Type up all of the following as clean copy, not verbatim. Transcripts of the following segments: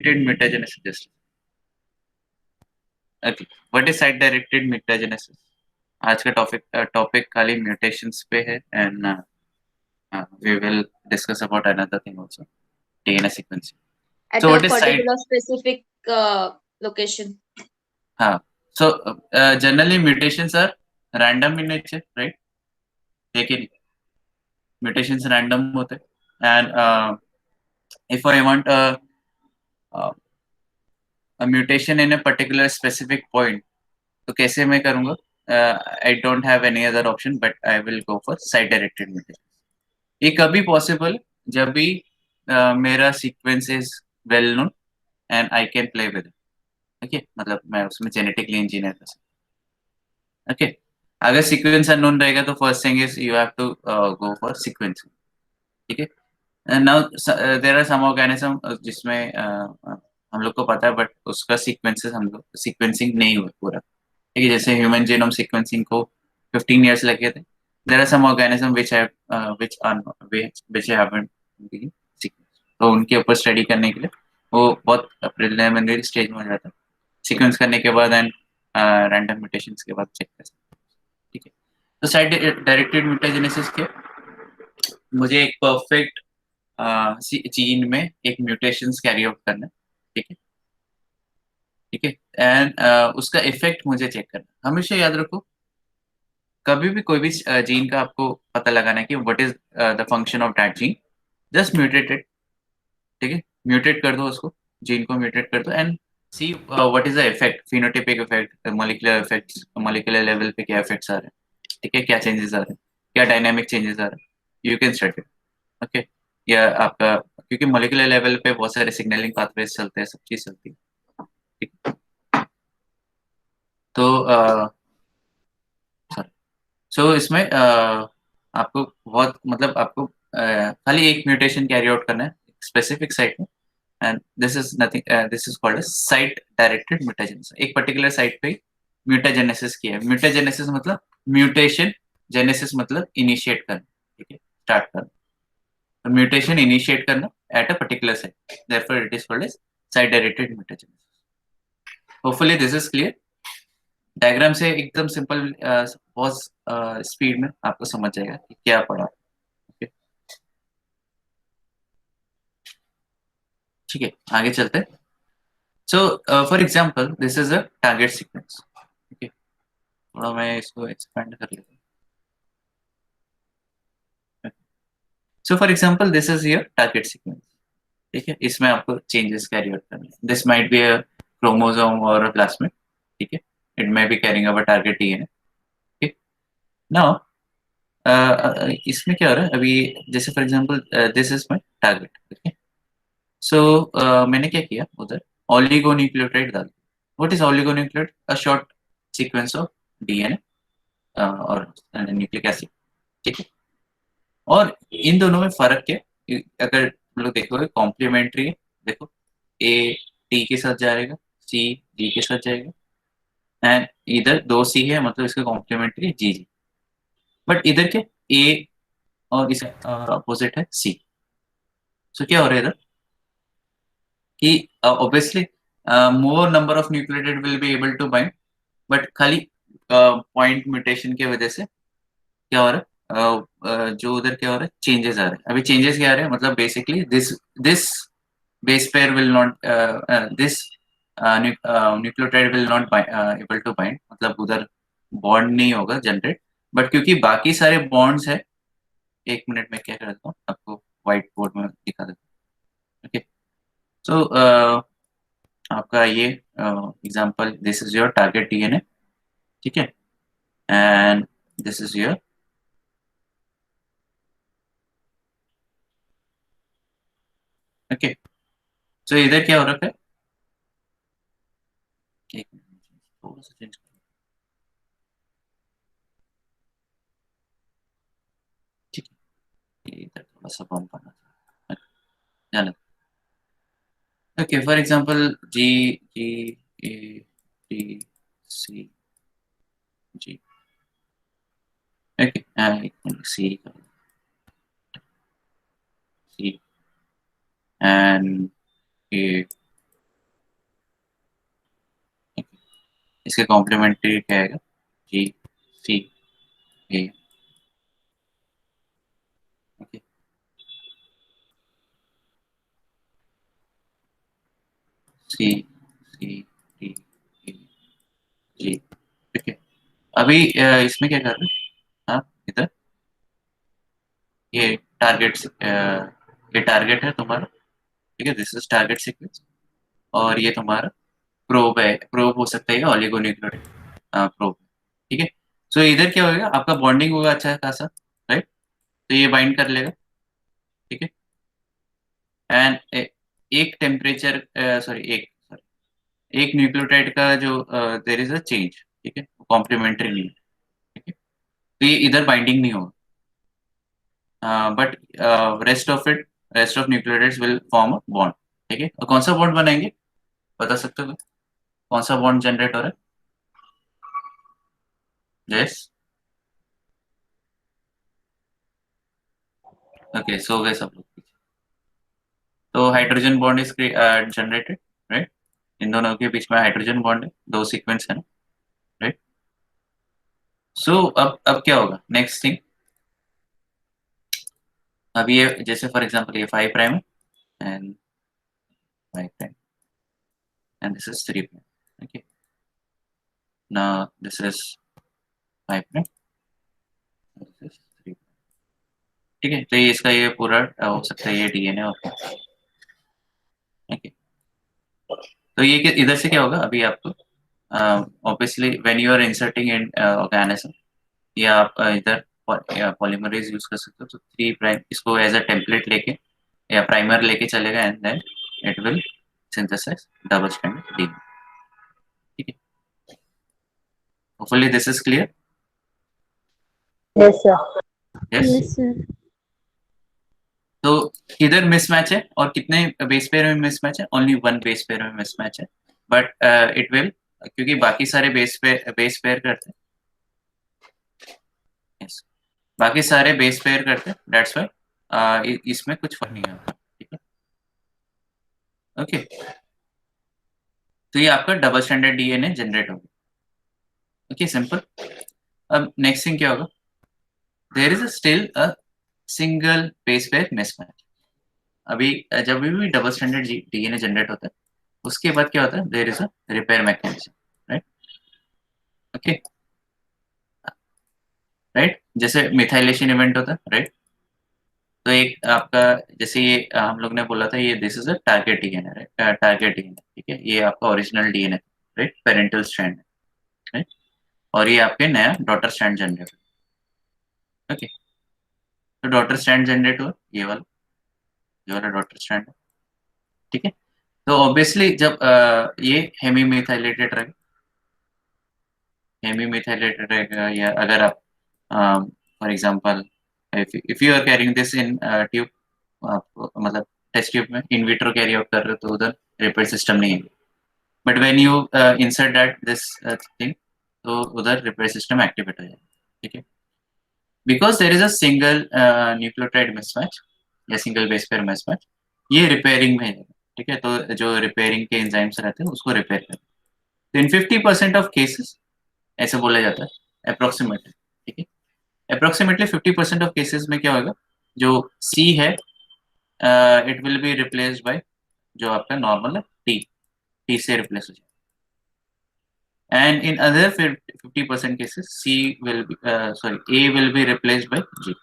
mutagenesis just okay what is site directed mutagenesis आज का topic खाली म्यूटेशंस पे है and we will discuss about another thing also DNA sequencing at so a what is site particular specific location. हाँ so generally mutations are random in nature right लेकिन mutations random होते हैं and if I want a mutation in a particular specific point तो कैसे मैं करूंगा I don't have any other option but I will go for site directed mutation ये कभी possible जब भी मेरा sequence is well known and I can play with it okay मतलब मैं उसमें जेनेटिकली इंजीनियर कर सकता ओके अगर सीक्वेंस अननोन रहेगा तो first thing is you have to go for sequencing ठीक है now there are some organism जिसमें हम लोग को पता है बट उसका सीक्वेंसेस हम लोग सीक्वेंसिंग नहीं हुआ पूरा ठीक है जैसे ह्यूमन जीनोम सीक्वेंसिंग को 15 इयर्स लगे थे there are some organism which haven't been sequence तो उनके ऊपर स्टडी करने के लिए वो बहुत प्रिलिमिनरी स्टेज में हो जाता है सीक्वेंस करने के बाद एंड रैंडम म्यूटेशंस के बाद चेक कर सकते हैं ठीक है तो साइट डायरेक्टेड म्यूटाजेनेसिस के मुझे एक परफेक्ट जीन में एक म्यूटेशंस कैरी आउट करना है ठीक है ठीक है एंड उसका इफेक्ट मुझे चेक करना है हमेशा याद रखो कभी भी कोई भी जीन का आपको पता लगाना है कि what is the function of that gene just mutated ठीक है म्यूटेट कर दो उसको जीन को म्यूटेट कर दो and see what is the effect phenotypic effect molecular effects molecular level पे क्या इफेक्ट्स आ रहे हैं ठीक है क्या चेंजेस आ रहे हैं क्या डायनामिक चेंजेस आ रहे हैं यू कैन स्टडी ओके या आपका क्योंकि मॉलिक्यूलर लेवल पे बहुत सारे सिग्नलिंग पाथवेज चलते हैं सब चीज चलती है ठीक है? तो सो इसमें आपको बहुत मतलब आपको खाली एक म्यूटेशन कैरी आउट करना है स्पेसिफिक साइट में and this is nothing this is called site directed mutagenesis एक पर्टिकुलर साइट पे म्यूटाजेनेसिस किया है म्यूटाजेनेसिस मतलब म्यूटेशन जेनेसिस मतलब इनिशिएट करना ठीक है स्टार्ट करना म्यूटेशन इनिशिएट करना at a particular site therefore it is called as site directed mutagenesis hopefully this is clear diagram से एकदम सिंपल बहुत स्पीड में आपको समझ जाएगा कि क्या पढ़ा ओके ठीक है आगे चलते हैं so for example this is a target sequence okay थोड़ा मैं इसको एक्सपेंड कर लेता हूँ so for example this is your target sequence ठीक है इसमें आपको चेंजेस कैरी आउट करने हैं this might be a chromosome और अ प्लास्मिड ठीक है it may be carrying our target DNA ठीक नाउ इसमें क्या हो रहा है अभी जैसे for example this is my target okay so मैंने क्या किया उधर ऑलिगोन्यूक्लियोटाइड डाल what is oligonucleotide a short sequence of DNA और न्यूक्लिक एसिड ठीक है और इन दोनों में फर्क क्या है? अगर हम लोग देखोगे कॉम्प्लीमेंट्री है देखो ए टी के साथ जाएगा सी जी के साथ जाएगा एंड इधर दो सी है मतलब इसका कॉम्प्लीमेंट्री जी जी बट इधर क्या ए और इस अपोजिट है सी सो क्या हो रहा है इधर कि obviously more number of nucleotide will be able to bind but खाली पॉइंट म्यूटेशन की वजह से क्या हो रहा है जो उधर क्या हो रहा है चेंजेस आ रहे हैं अभी चेंजेस क्या आ रहे हैं मतलब basically this this base pair will not this nucleotide will not able to bind मतलब उधर बॉन्ड नहीं होगा जनरेट बट क्योंकि बाकी सारे बॉन्ड्स है एक मिनट में क्या करता हूँ आपको व्हाइट बोर्ड में दिखा देता हूँ ओके सो आपका ये example this is your target DNA ठीक है and this is your okay so इधर क्या हो रखा है एक मिनट थोड़ा सा चेंज ठीक है ये इधर थोड़ा सा बम करना था जाने okay for example G G A D C G okay एक minute C C and A इसके कॉम्प्लीमेंट्री क्या आएगा, जी सी ए। Okay, C C D A जी। ठीक है, अभी इसमें क्या कर रहे हैं आप इधर, ये टारगेट, ये टारगेट है तुम्हारा, ठीक है, दिस इज टारगेट सीक्वेंस। और ये तुम्हारा प्रोब है, प्रोब हो सकता है ऑलिगोन्यूक्लियोटाइड प्रोब, ठीक है। सो इधर क्या होगा, आपका बॉन्डिंग होगा अच्छा खासा, राइट। तो ये बाइंड कर लेगा, ठीक है। एंड एक टेम्परेचर, सॉरी एक न्यूक्लियोटाइड का जो देयर इज अ चेंज, ठीक है, कॉम्प्लीमेंट्री नहीं है, ठीक है। तो ये इधर बाइंडिंग नहीं होगा, but rest of nucleotides will form a bond, ठीक है। और कौन सा बॉन्ड बनाएंगे, बता सकते हो, कौन सा बॉन्ड जनरेट हो रहा है, यस। ओके, सो गए सब लोग। तो hydrogen bond is generated, right. इन दोनों के बीच में हाइड्रोजन बॉन्ड है, दो सीक्वेंस है ना, राइट। सो अब क्या होगा नेक्स्ट थिंग, अब ये जैसे फॉर एग्जांपल ये 5 प्राइम है, and 5 prime, and this is 3 prime, okay. Now this is 5 prime, this is 3, ठीक है। तो ये इसका ये पूरा हो सकता है ये डीएनए, ओके। तो ये इधर से क्या होगा अभी आपको, obviously when you are inserting in organism, या आप इधर पॉलीमरेज यूज कर सकते हो, तो 3 प्राइम इसको एज अ टेम्पलेट लेके या प्राइमर लेके चलेगा, and then it will synthesise double stranded DNA, ठीक है। Hopefully this is clear, Yes, sir. Yes. Yes, sir. तो इधर मिसमैच है, और कितने बेस पेयर में मिसमैच है, ओनली वन बेस पेयर में मिसमैच है, बट इट विल, क्योंकि बाकी सारे बेस पेयर करते हैं, yes, बाकी सारे बेस पेयर करते हैं, दैट्स व्हाई इसमें कुछ फर्क नहीं आता, ठीक है, ओके। तो ये आपका डबल स्टैंडर्ड डीएनए जनरेट होगा, ओके, सिंपल। अब नेक्स्ट थिंग क्या होगा, there is still a single base pair mismatch. अभी जब भी डबल स्टैंडर्ड डीएनए जनरेट होता है, उसके बाद क्या होता है, there is a repair mechanism, right, okay, right. जैसे मिथाइलेशन इवेंट होता है, राइट। तो एक आपका, जैसे ये हम लोग ने बोला था, ये this is a target DNA, right, target DNA, ठीक है, ये आपका original DNA, right, parental strand, right. और ये आपके नया डॉटर स्ट्रैंड जनरेट, ओके। तो डॉटर स्ट्रैंड जनरेट हुआ, ये वाला डॉटर स्ट्रैंड, ठीक है। तो ऑब्वियसली जब ये हेमी मिथाइलेटेड रहेगा, हेमी मिथाइलेटेड रहेगा, या अगर आप for example if you are carrying this in tube, आप मतलब टेस्ट ट्यूब में इन विट्रो कैरी आउट कर रहे हो, तो उधर रिपेयर सिस्टम नहीं है, but when you insert that this thing, तो उधर रिपेयर सिस्टम एक्टिवेट हो जाएगा, ठीक है। Because there is a single nucleotide mismatch या सिंगल बेस पेयर मिसमैच, ये रिपेयरिंग में है, ठीक है। तो जो रिपेयरिंग के एंजाइम्स रहते हैं उसको रिपेयर करते हैं। तो इन 50% ऑफ केसेस ऐसे बोला जाता है अप्रोक्सीमेटली, ठीक है। अप्रोक्सीमेटली 50% ऑफ केसेस में क्या होगा, जो सी है it will be replaced bye जो आपका नॉर्मल है टी, टी से रिप्लेस हो जाए, and in other 50% cases C will be, sorry, A will be replaced by G,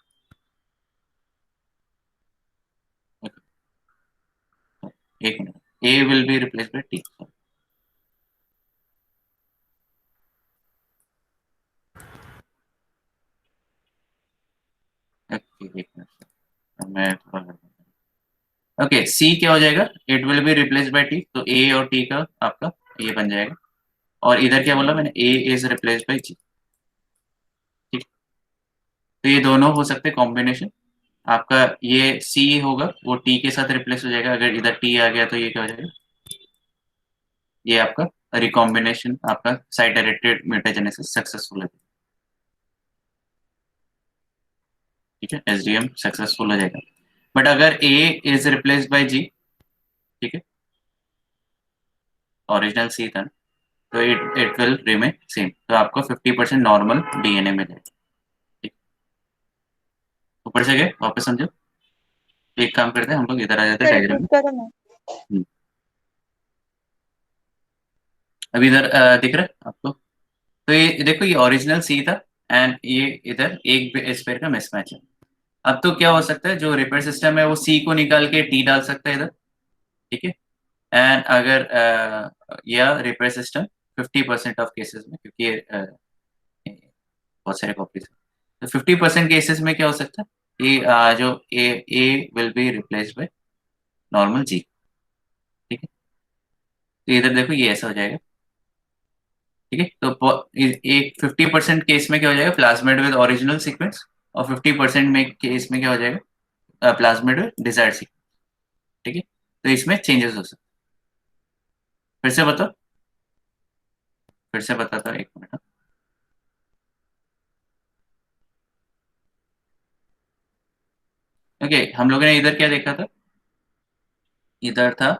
एक minute, A will be replaced by T, okay, एक minute मैं थोड़ा, ओके, सी क्या हो जाएगा, it will be replaced by T, तो A और T का आपका ये बन जाएगा, और इधर क्या बोला मैंने, ए इज रिप्लेस्ड बाय जी, ठीक। तो ये दोनों हो सकते हैं कॉम्बिनेशन, आपका ये सी होगा वो टी के साथ रिप्लेस हो जाएगा, अगर इधर टी आ गया तो ये क्या हो जाएगा, ये आपका रिकॉम्बिनेशन, आपका साइड डायरेक्टेड म्यूटाजेनेसिस सक्सेसफुल है, ठीक है, एसडीएम सक्सेसफुल हो जाएगा। बट अगर ए इज रिप्लेस्ड बाय जी, ठीक है, ओरिजिनल सी था, तो इट विल रिमेन सेम, तो आपको 50% नॉर्मल डीएनए मिलेगा। ठीक, ऊपर से गए वापस समझो। तो एक काम करते हैं, हम लोग इधर आ जाते हैं सर डायग्राम रिपीट में। करो ना। हम्म, अभी इधर दिख रहा है आपको? तो ये देखो, ये ओरिजिनल सी था एंड ये इधर एक स्पेयर का मिसमैच है। अब तो क्या हो सकता है, जो रिपेयर सिस्टम है वो सी को निकाल के टी डाल सकता है इधर। ठीक है, एंड अगर या रिपेयर सिस्टम 50% ऑफ केसेस में, क्योंकि ये बहुत सारे कॉपीज हैं, तो 50% केसेस में क्या हो सकता है कि जो A will be replaced by normal G. ठीक है, तो इधर देखो ये ऐसा हो जाएगा। ठीक है, तो एक 50% केस में क्या हो जाएगा, प्लाज्मिड विद ओरिजिनल सीक्वेंस, और 50% में केस में क्या हो जाएगा, प्लाज्मिड विद डिजायर्ड सीक्वेंस। ठीक है, तो इसमें चेंजेस हो सकते हैं। फिर से बताओ, फिर से बताता हूँ, एक मिनट। ओके, हम लोगों ने इधर क्या देखा था, इधर था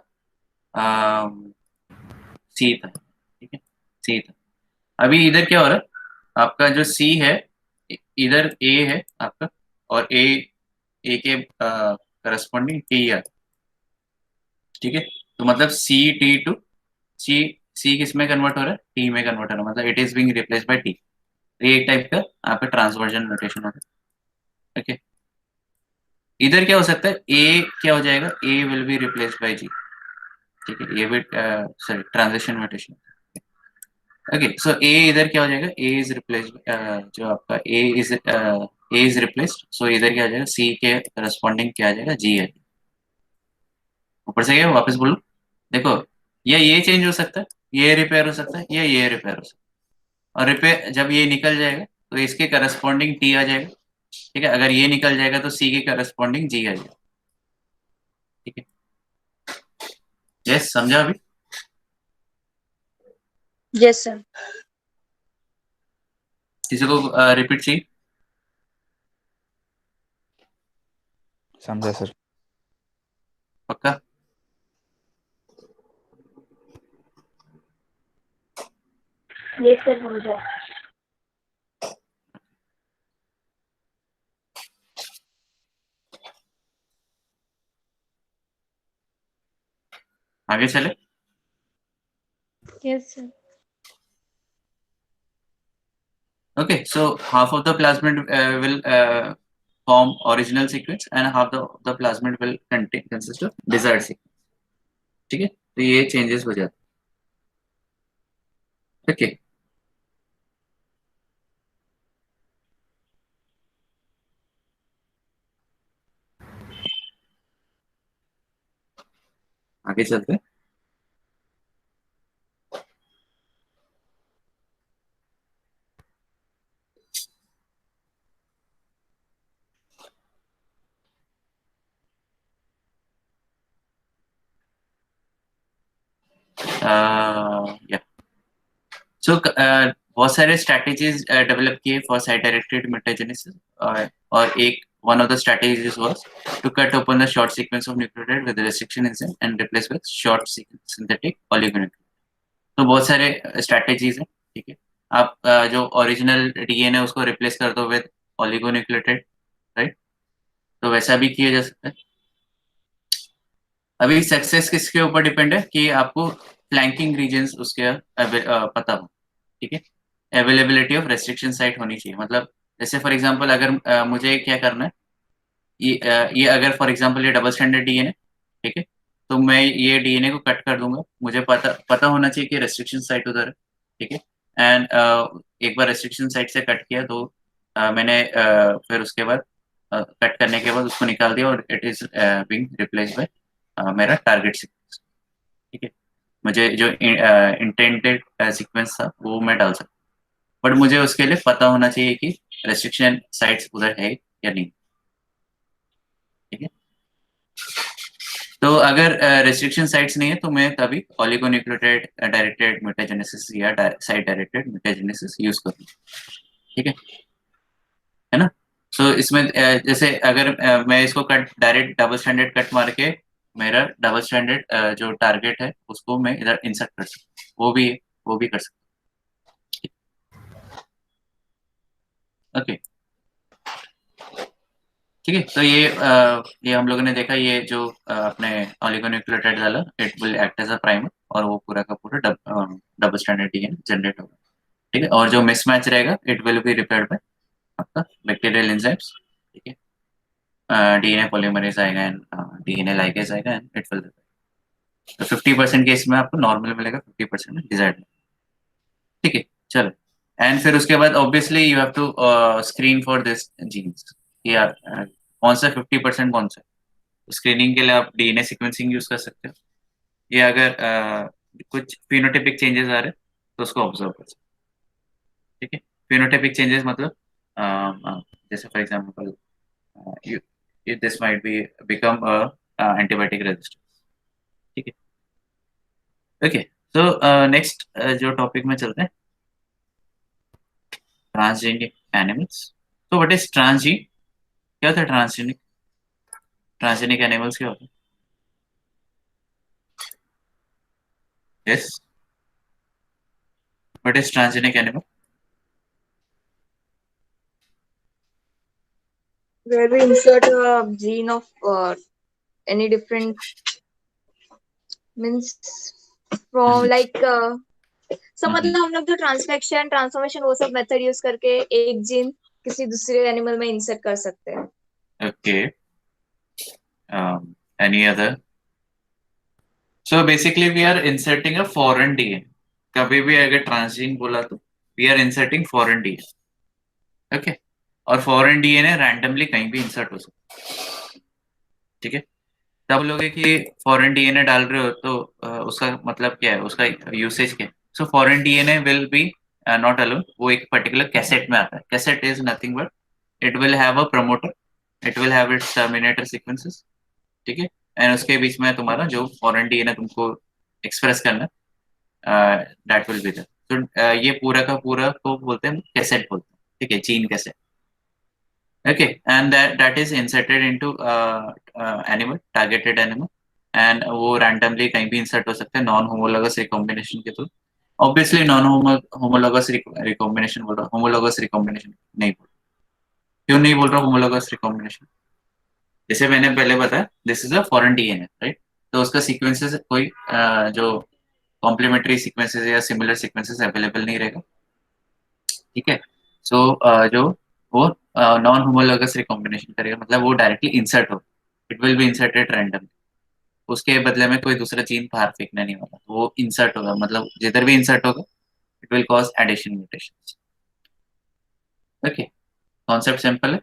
सी था। ठीक है, सी था। अभी इधर क्या हो रहा है, आपका जो सी है, इधर ए है आपका, और ए के करस्पॉन्डिंग टी है। ठीक है, तो मतलब सी टी टू सी, सी किस में कन्वर्ट हो रहा है, टी में कन्वर्ट हो रहा है, मतलब it is being replace by T. ये एक टाइप का आपका ट्रांसवर्जन नोटेशन होता है। ओके, इधर क्या हो सकता है, ए क्या हो जाएगा, ए विल बी रिप्लेस बाय जी। ठीक है, ये भी सॉरी ट्रांजिशन नोटेशन। ओके, सो ए इधर क्या हो जाएगा, ए इज रिप्लेस, जो आपका ए इज रिप्लेस्ड, सो इधर क्या हो जाएगा, सी के करस्पॉन्डिंग क्या आ जाएगा, जी है। ऊपर से क्या वापस बोलो, देखो, ये चेंज हो सकता है, ये रिपेयर हो सकता है, ये रिपेयर हो सकता है, और रिपेयर जब ये निकल जाएगा तो इसके करस्पॉन्डिंग टी आ जाएगा। ठीक है, अगर ये निकल जाएगा तो सी के करस्पॉन्डिंग जी आ जाएगा। ठीक है, यस समझा अभी? Yes sir. किसी को रिपीट चाहिए? समझा सर। पक्का? यस सर समझा। आगे चले। Yes sir. Okay, so half of the plasmid will form original sequence and half the plasmid will consist of desired sequence. ठीक है, तो ये चेंजेस हो जाते हैं। ओके, आगे चलते हैं। या सो बहुत सारे स्ट्रैटेजीज डेवलप किए फॉर साइट डायरेक्टेड मेटाजेनेसिस, और एक one of the strategies was to cut open the short sequence of nucleotide with restriction enzyme and replace with short synthetic oligonucleotide। तो बहुत सारे स्ट्रैटेजीज हैं। ठीक है, आप जो ओरिजिनल डीएनए उसको रिप्लेस कर दो विद ओलिगोन्यूक्लियोटाइड, राइट? तो वैसा भी किया जा सकता है। अभी सक्सेस किसके ऊपर डिपेंड है कि आपको फ्लैंकिंग रीजन्स उसके पता हो। ठीक है, अवेलेबिलिटी ऑफ रेस्ट्रिक्शन साइट होनी चाहिए, मतलब जैसे फॉर एग्जांपल अगर मुझे क्या करना है, ये अगर फॉर एग्जांपल ये डबल स्टैंडर्ड डीएनए, ठीक है, तो मैं ये डीएनए को कट कर दूंगा, मुझे पता पता होना चाहिए कि रेस्ट्रिक्शन साइट उधर है। ठीक है, एंड एक बार रेस्ट्रिक्शन साइट से कट किया तो मैंने फिर उसके बाद कट करने के बाद उसको निकाल दिया और it is being replace by मेरा टारगेट सीक्वेंस। ठीक है, मुझे जो इंटेंडेड सीक्वेंस था वो मैं डाल सकता, बट मुझे उसके लिए पता होना चाहिए कि रेस्ट्रिक्शन साइट्स उधर है या नहीं। ठीक है, तो अगर रेस्ट्रिक्शन साइट्स नहीं है तो मैं तभी ओलिगोन्यूक्लियोटाइड डायरेक्टेड मेटाजेनेसिस या साइट डायरेक्टेड मेटाजेनेसिस यूज करूँगा। ठीक है ना? सो इसमें जैसे अगर मैं इसको cut direct double standard cut मार के मेरा डबल स्टैंडर्ड जो टारगेट है उसको मैं इधर इंसर्ट कर सकता हूँ, वो भी है, वो भी कर सकते हैं। ओके, ठीक है। तो ये हम लोगों ने देखा, ये जो अपने ऑलिगोन्यूक्लियोटाइड डाला, it will act as a primer और वो पूरा का पूरा डबल स्ट्रैंडेड डीएनए जनरेट होगा, ठीक है। और जो मिसमैच रहेगा it will B repaired bye आपका बैक्टीरियल एंजाइम्स, ठीक है। डीएनए पॉलीमरेज आएगा एंड डीएनए लाइगेज आएगा एंड इट विल, तो 50% केस में आपको नॉर्मल मिलेगा, 50% में डिजायर्ड, ठीक है। चलो, एंड फिर उसके बाद obviously you have to screen for this genes, या कौन सा 50% कौन सा। स्क्रीनिंग के लिए आप डीएनए सीक्वेंसिंग यूज कर सकते हो, या अगर कुछ फिनोटाइपिक चेंजेस आ रहे हैं तो उसको ऑब्जर्व कर सकते हो, ठीक है। फिनोटाइपिक चेंजेस मतलब जैसे for example you this might be become antibiotic resistance, ठीक है। ओके, तो नेक्स्ट जो टॉपिक में चलते हैं, ट्रांसजेनिक एनिमल्स। तो व्हाट इज ट्रांसजीन, क्या होता है ट्रांसजेनिक, ट्रांसजेनिक एनिमल्स क्या होता है? Yes, what is transgenic animal? Where we insert a gene of any different means from like सब मतलब हम लोग जो ट्रांसलेक्शन ट्रांसफॉर्मेशन वो सब मेथड यूज करके एक जीन किसी दूसरे एनिमल में इंसर्ट कर सकते हैं। Okay, any other? So basically we are inserting a foreign DNA, कभी भी अगर ट्रांसजीन बोला तो we are inserting foreign DNA, okay. और फॉरेन डीएनए रैंडमली कहीं भी इंसर्ट हो सकता है, ठीक है। तब लोग कि फॉरेन डीएनए डाल रहे हो तो उसका मतलब क्या है, उसका यूसेज क्या है? So foreign DNA will be not alone, वो एक पर्टिकुलर कैसेट में आता है। Cassette is nothing but it will have a promoter, it will have its terminator sequences, ठीक है। एंड उसके बीच में तुम्हारा जो फॉरेन डीएनए तुमको एक्सप्रेस करना है दैट विल बी देयर। तो ये पूरा का पूरा को बोलते हैं कैसेट बोलते हैं, ठीक है, gene cassette, okay. And that is inserted into animal, targeted animal, and वो रैंडमली कहीं भी इंसर्ट हो सकते हैं नॉन होमोलॉगस रिकॉम्बिनेशन के through. Obviously non homologous recombination बोल रहा हूँ, होमोलॉगस रिकॉम्बिनेशन नहीं बोल, क्यों नहीं बोल रहा हूँ होमोलॉगस रिकॉम्बिनेशन? जैसे मैंने पहले बताया this is a foreign DNA, right. तो उसका सीक्वेंसेस कोई जो कॉम्प्लीमेंट्री सीक्वेंसेस या सिमिलर सीक्वेंसेस अवेलेबल नहीं रहेगा, ठीक है। सो जो वो नॉन होमोलॉगस रिकॉम्बिनेशन करेगा, मतलब वो डायरेक्टली इंसर्ट हो, it will be inserted random, उसके बदले में कोई दूसरा जीन बाहर फेंकना नहीं वाला, वो इंसर्ट होगा, मतलब जिधर भी इंसर्ट होगा it will cause addition mutation, okay. Concept simple है,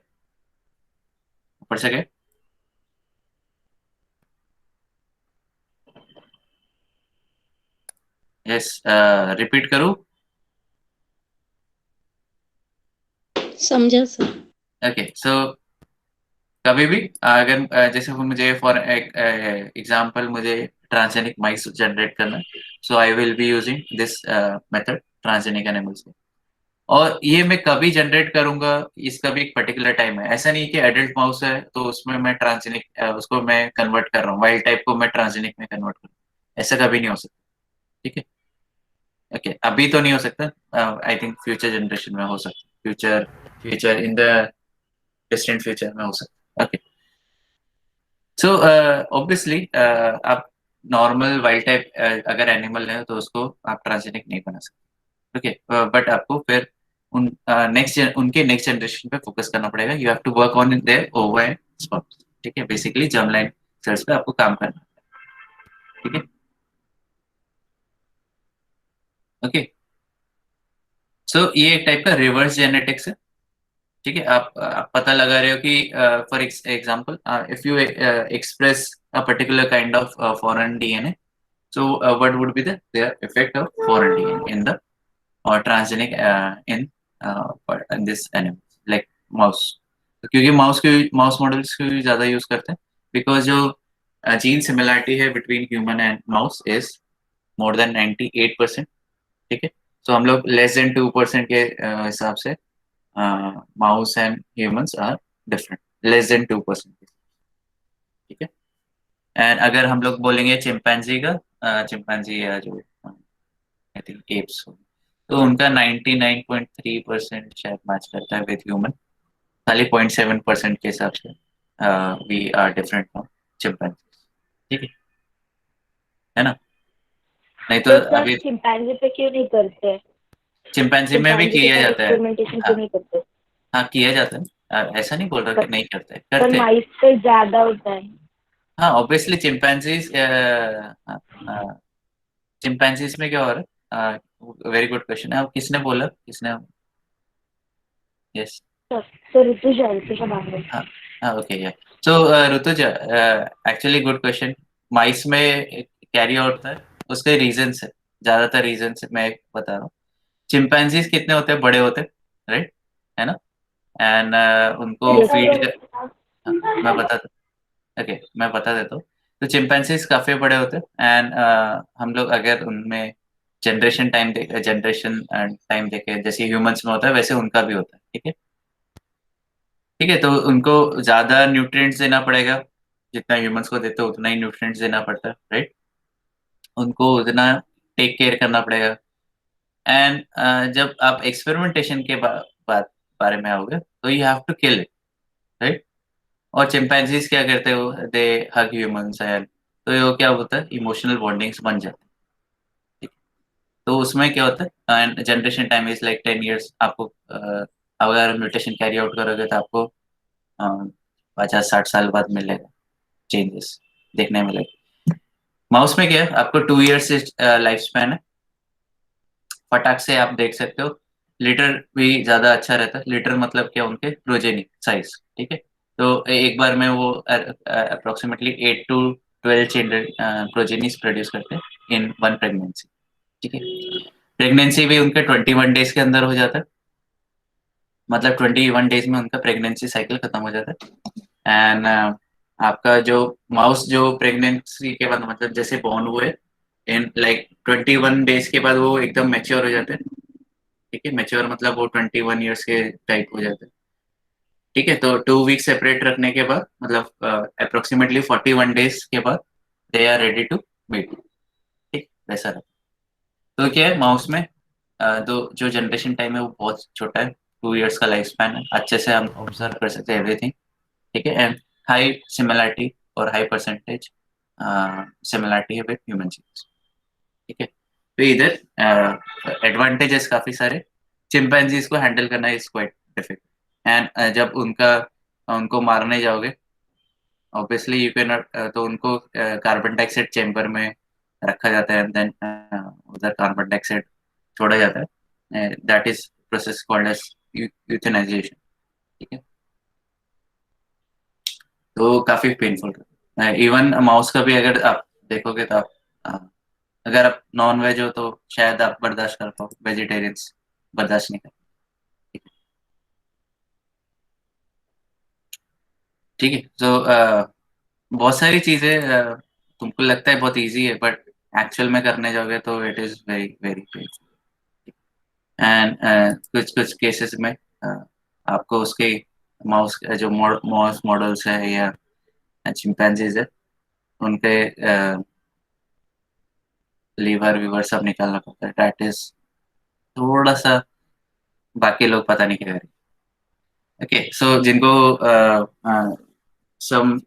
ऊपर से गए। यस, रिपीट करूँ? समझा सर। ओके, सो कभी भी अगर जैसे वो मुझे फॉर एग्जांपल मुझे ट्रांसजेनिक माइस जनरेट करना है, so I will be using this method transgenic animals. और ये मैं कभी जनरेट करूंगा, इसका भी एक पर्टिकुलर टाइम है, ऐसा नहीं कि एडल्ट माउस है तो उसमें मैं ट्रांसजेनिक उसको मैं कन्वर्ट कर रहा हूँ, वाइल्ड टाइप को मैं ट्रांसजेनिक में कन्वर्ट कर रहा हूँ, ऐसा कभी नहीं हो सकता, ठीक है। ओके, अभी तो नहीं हो सकता, आई थिंक फ्यूचर जनरेशन में हो सकता, future future in the distant future में हो सकता, ओके। सो ऑब्वियसली आप नॉर्मल वाइल्ड टाइप अगर एनिमल है तो उसको आप ट्रांसजेनिक नहीं बना सकते, ओके। बट आपको फिर उन उनके नेक्स्ट जनरेशन पे फोकस करना पड़ेगा, you have to work on their ova and sperms, ठीक है। बेसिकली जर्म लाइन सेल्स पे आपको काम करना है, ठीक है, ओके। सो ये एक टाइप का रिवर्स जेनेटिक्स है, ठीक है। आप पता लगा रहे हो कि for example if you express a particular kind of foreign DNA, so what would be the effect of foreign DNA in the or transgenic in this animal like mouse? तो क्योंकि माउस मॉडल्स को ज्यादा use करते हैं because जो gene similarity है between human and mouse is more than 98%, ठीक है। तो हम लोग लेस देन 2% के हिसाब से mouse and humans are different, less than 2%, ठीक है। एंड अगर हम लोग बोलेंगे चिंपैंजी का, चिंपैंजी या जो थिंक एप्स हो, तो उनका 99.3% शायद मैच करता है विद ह्यूमन, खाली 0.7% के हिसाब से we are different from chimpanzee. ठीक है ना? नहीं तो तो सर अभी चिंपैंजी पे क्यों नहीं करते? चिंपैंजी में भी चिंपैंजी के किया साथ जाता है। एक्सपेरिमेंटेशन क्यों हाँ, नहीं करते? हाँ किया जाता है। ऐसा नहीं बोल रहा कि पर, नहीं करते, पर करते हैं। माइस पे ज्यादा होता है। हाँ ऑब्वियसली चिंपैंजीज, चिंपैंजीज में क्या हो रहा है? वेरी गुड क्वेश्चन है। अब किसने बोला, किसने? यस। तो ऋतुजा बांगड़े। हाँ, हाँ ओके या। सो ऋतुजा, एक्चुअली गुड क्वेश्चन। माइस में कैरी आउट होता है, उसके रीजंस है, ज्यादातर रीजंस मैं बता रहा हूँ। चिंपैंजीज कितने होते हैं? बड़े होते हैं, राइट, है ना? एंड उनको ये फीड कर, हाँ, मैं बता, ओके मैं बता देता हूँ। तो चिंपैंजीज काफी बड़े होते हैं एंड हम लोग अगर उनमें जनरेशन टाइम देखे जैसे ह्यूमंस में होता है वैसे उनका भी होता है। ठीक है, ठीक है। तो उनको ज्यादा न्यूट्रिएंट्स देना पड़ेगा, जितना ह्यूमंस को देते हो उतना ही न्यूट्रिएंट्स देना पड़ता है, राइट? उनको उतना टेक केयर करना पड़ेगा। एंड जब आप एक्सपेरिमेंटेशन के बारे में आओगे तो you have to kill it, right? और चिंपैंजीज क्या करते हो? दे हग ह्यूमंस एंड, तो ये क्या होता है, इमोशनल बॉन्डिंग्स बन जाते हैं। ठीक है? तो उसमें क्या होता है, and generation time is like 10 years। आपको अगर म्यूटेशन कैरी आउट करोगे तो आपको 50-60 साल बाद मिलेगा चेंजेस देखने मिलेगा। माउस में क्या है, आपको 2 years लाइफ स्पैन है। फटाक से आप देख सकते हो, लीटर भी ज्यादा अच्छा रहता है। लीटर मतलब क्या, उनके प्रोजेनी साइज। ठीक है, तो एक बार में वो अप्रोक्सीमेटली 8 to 12 चिल्ड्रन प्रोजेनीस प्रोड्यूस करते हैं इन वन प्रेगनेंसी। ठीक है, प्रेगनेंसी भी उनके 21 days के अंदर हो जाता है, मतलब 21 days में उनका प्रेगनेंसी साइकिल खत्म हो जाता है। एंड आपका जो माउस जो प्रेगनेंसी के बाद मतलब जैसे बॉर्न हुए इन लाइक 21 days के बाद वो एकदम मेच्योर हो जाते हैं। ठीक है, मेच्योर मतलब वो 21 years के टाइप हो जाते हैं। ठीक है, तो 2 week सेपरेट रखने के बाद मतलब अप्रोक्सीमेटली 41 days के बाद they are ready to meet. ठीक, वैसा रहता है। तो क्या है माउस में, तो जो जनरेशन टाइम है वो बहुत छोटा है, 2 years का लाइफ स्पैन है, अच्छे से हम ऑब्जर्व कर सकते हैं एवरीथिंग। ठीक है, एंड हाई सिमिलरिटी और हाई परसेंटेज सिमिलरिटी है विद ह्यूमन जीन्स। ठीक है, तो इधर एडवांटेजेस काफी सारे। चिंपैंजीज को हैंडल करना इज क्वाइट डिफिकल्ट एंड जब उनको मारने जाओगे ऑब्वियसली यू कैन नॉट, तो उनको कार्बन डाइऑक्साइड चेम्बर में रखा जाता है, देन उधर कार्बन डाइऑक्साइड छोड़ा जाता है, that is process called as euthanization. ठीक है, तो काफी पेनफुल है। इवन माउस का भी अगर आप देखोगे तो आप अगर आप नॉन वेज हो तो शायद आप बर्दाश्त कर पाओ, वेजिटेरियंस बर्दाश्त नहीं कर। ठीक है, ठीक है। तो बहुत सारी चीजें तुमको लगता है बहुत इजी है, बट एक्चुअल में करने जाओगे तो it is very very painful. And कुछ कुछ केसेस में आपको उसके माउस जो माउस मॉडल्स है या चिंपैंजीज है उनके लीवर वीवर सब निकालना पड़ता है, डैट इज थोड़ा सा बाकी लोग पता नहीं क्या करें। ओके, सो जिनको सम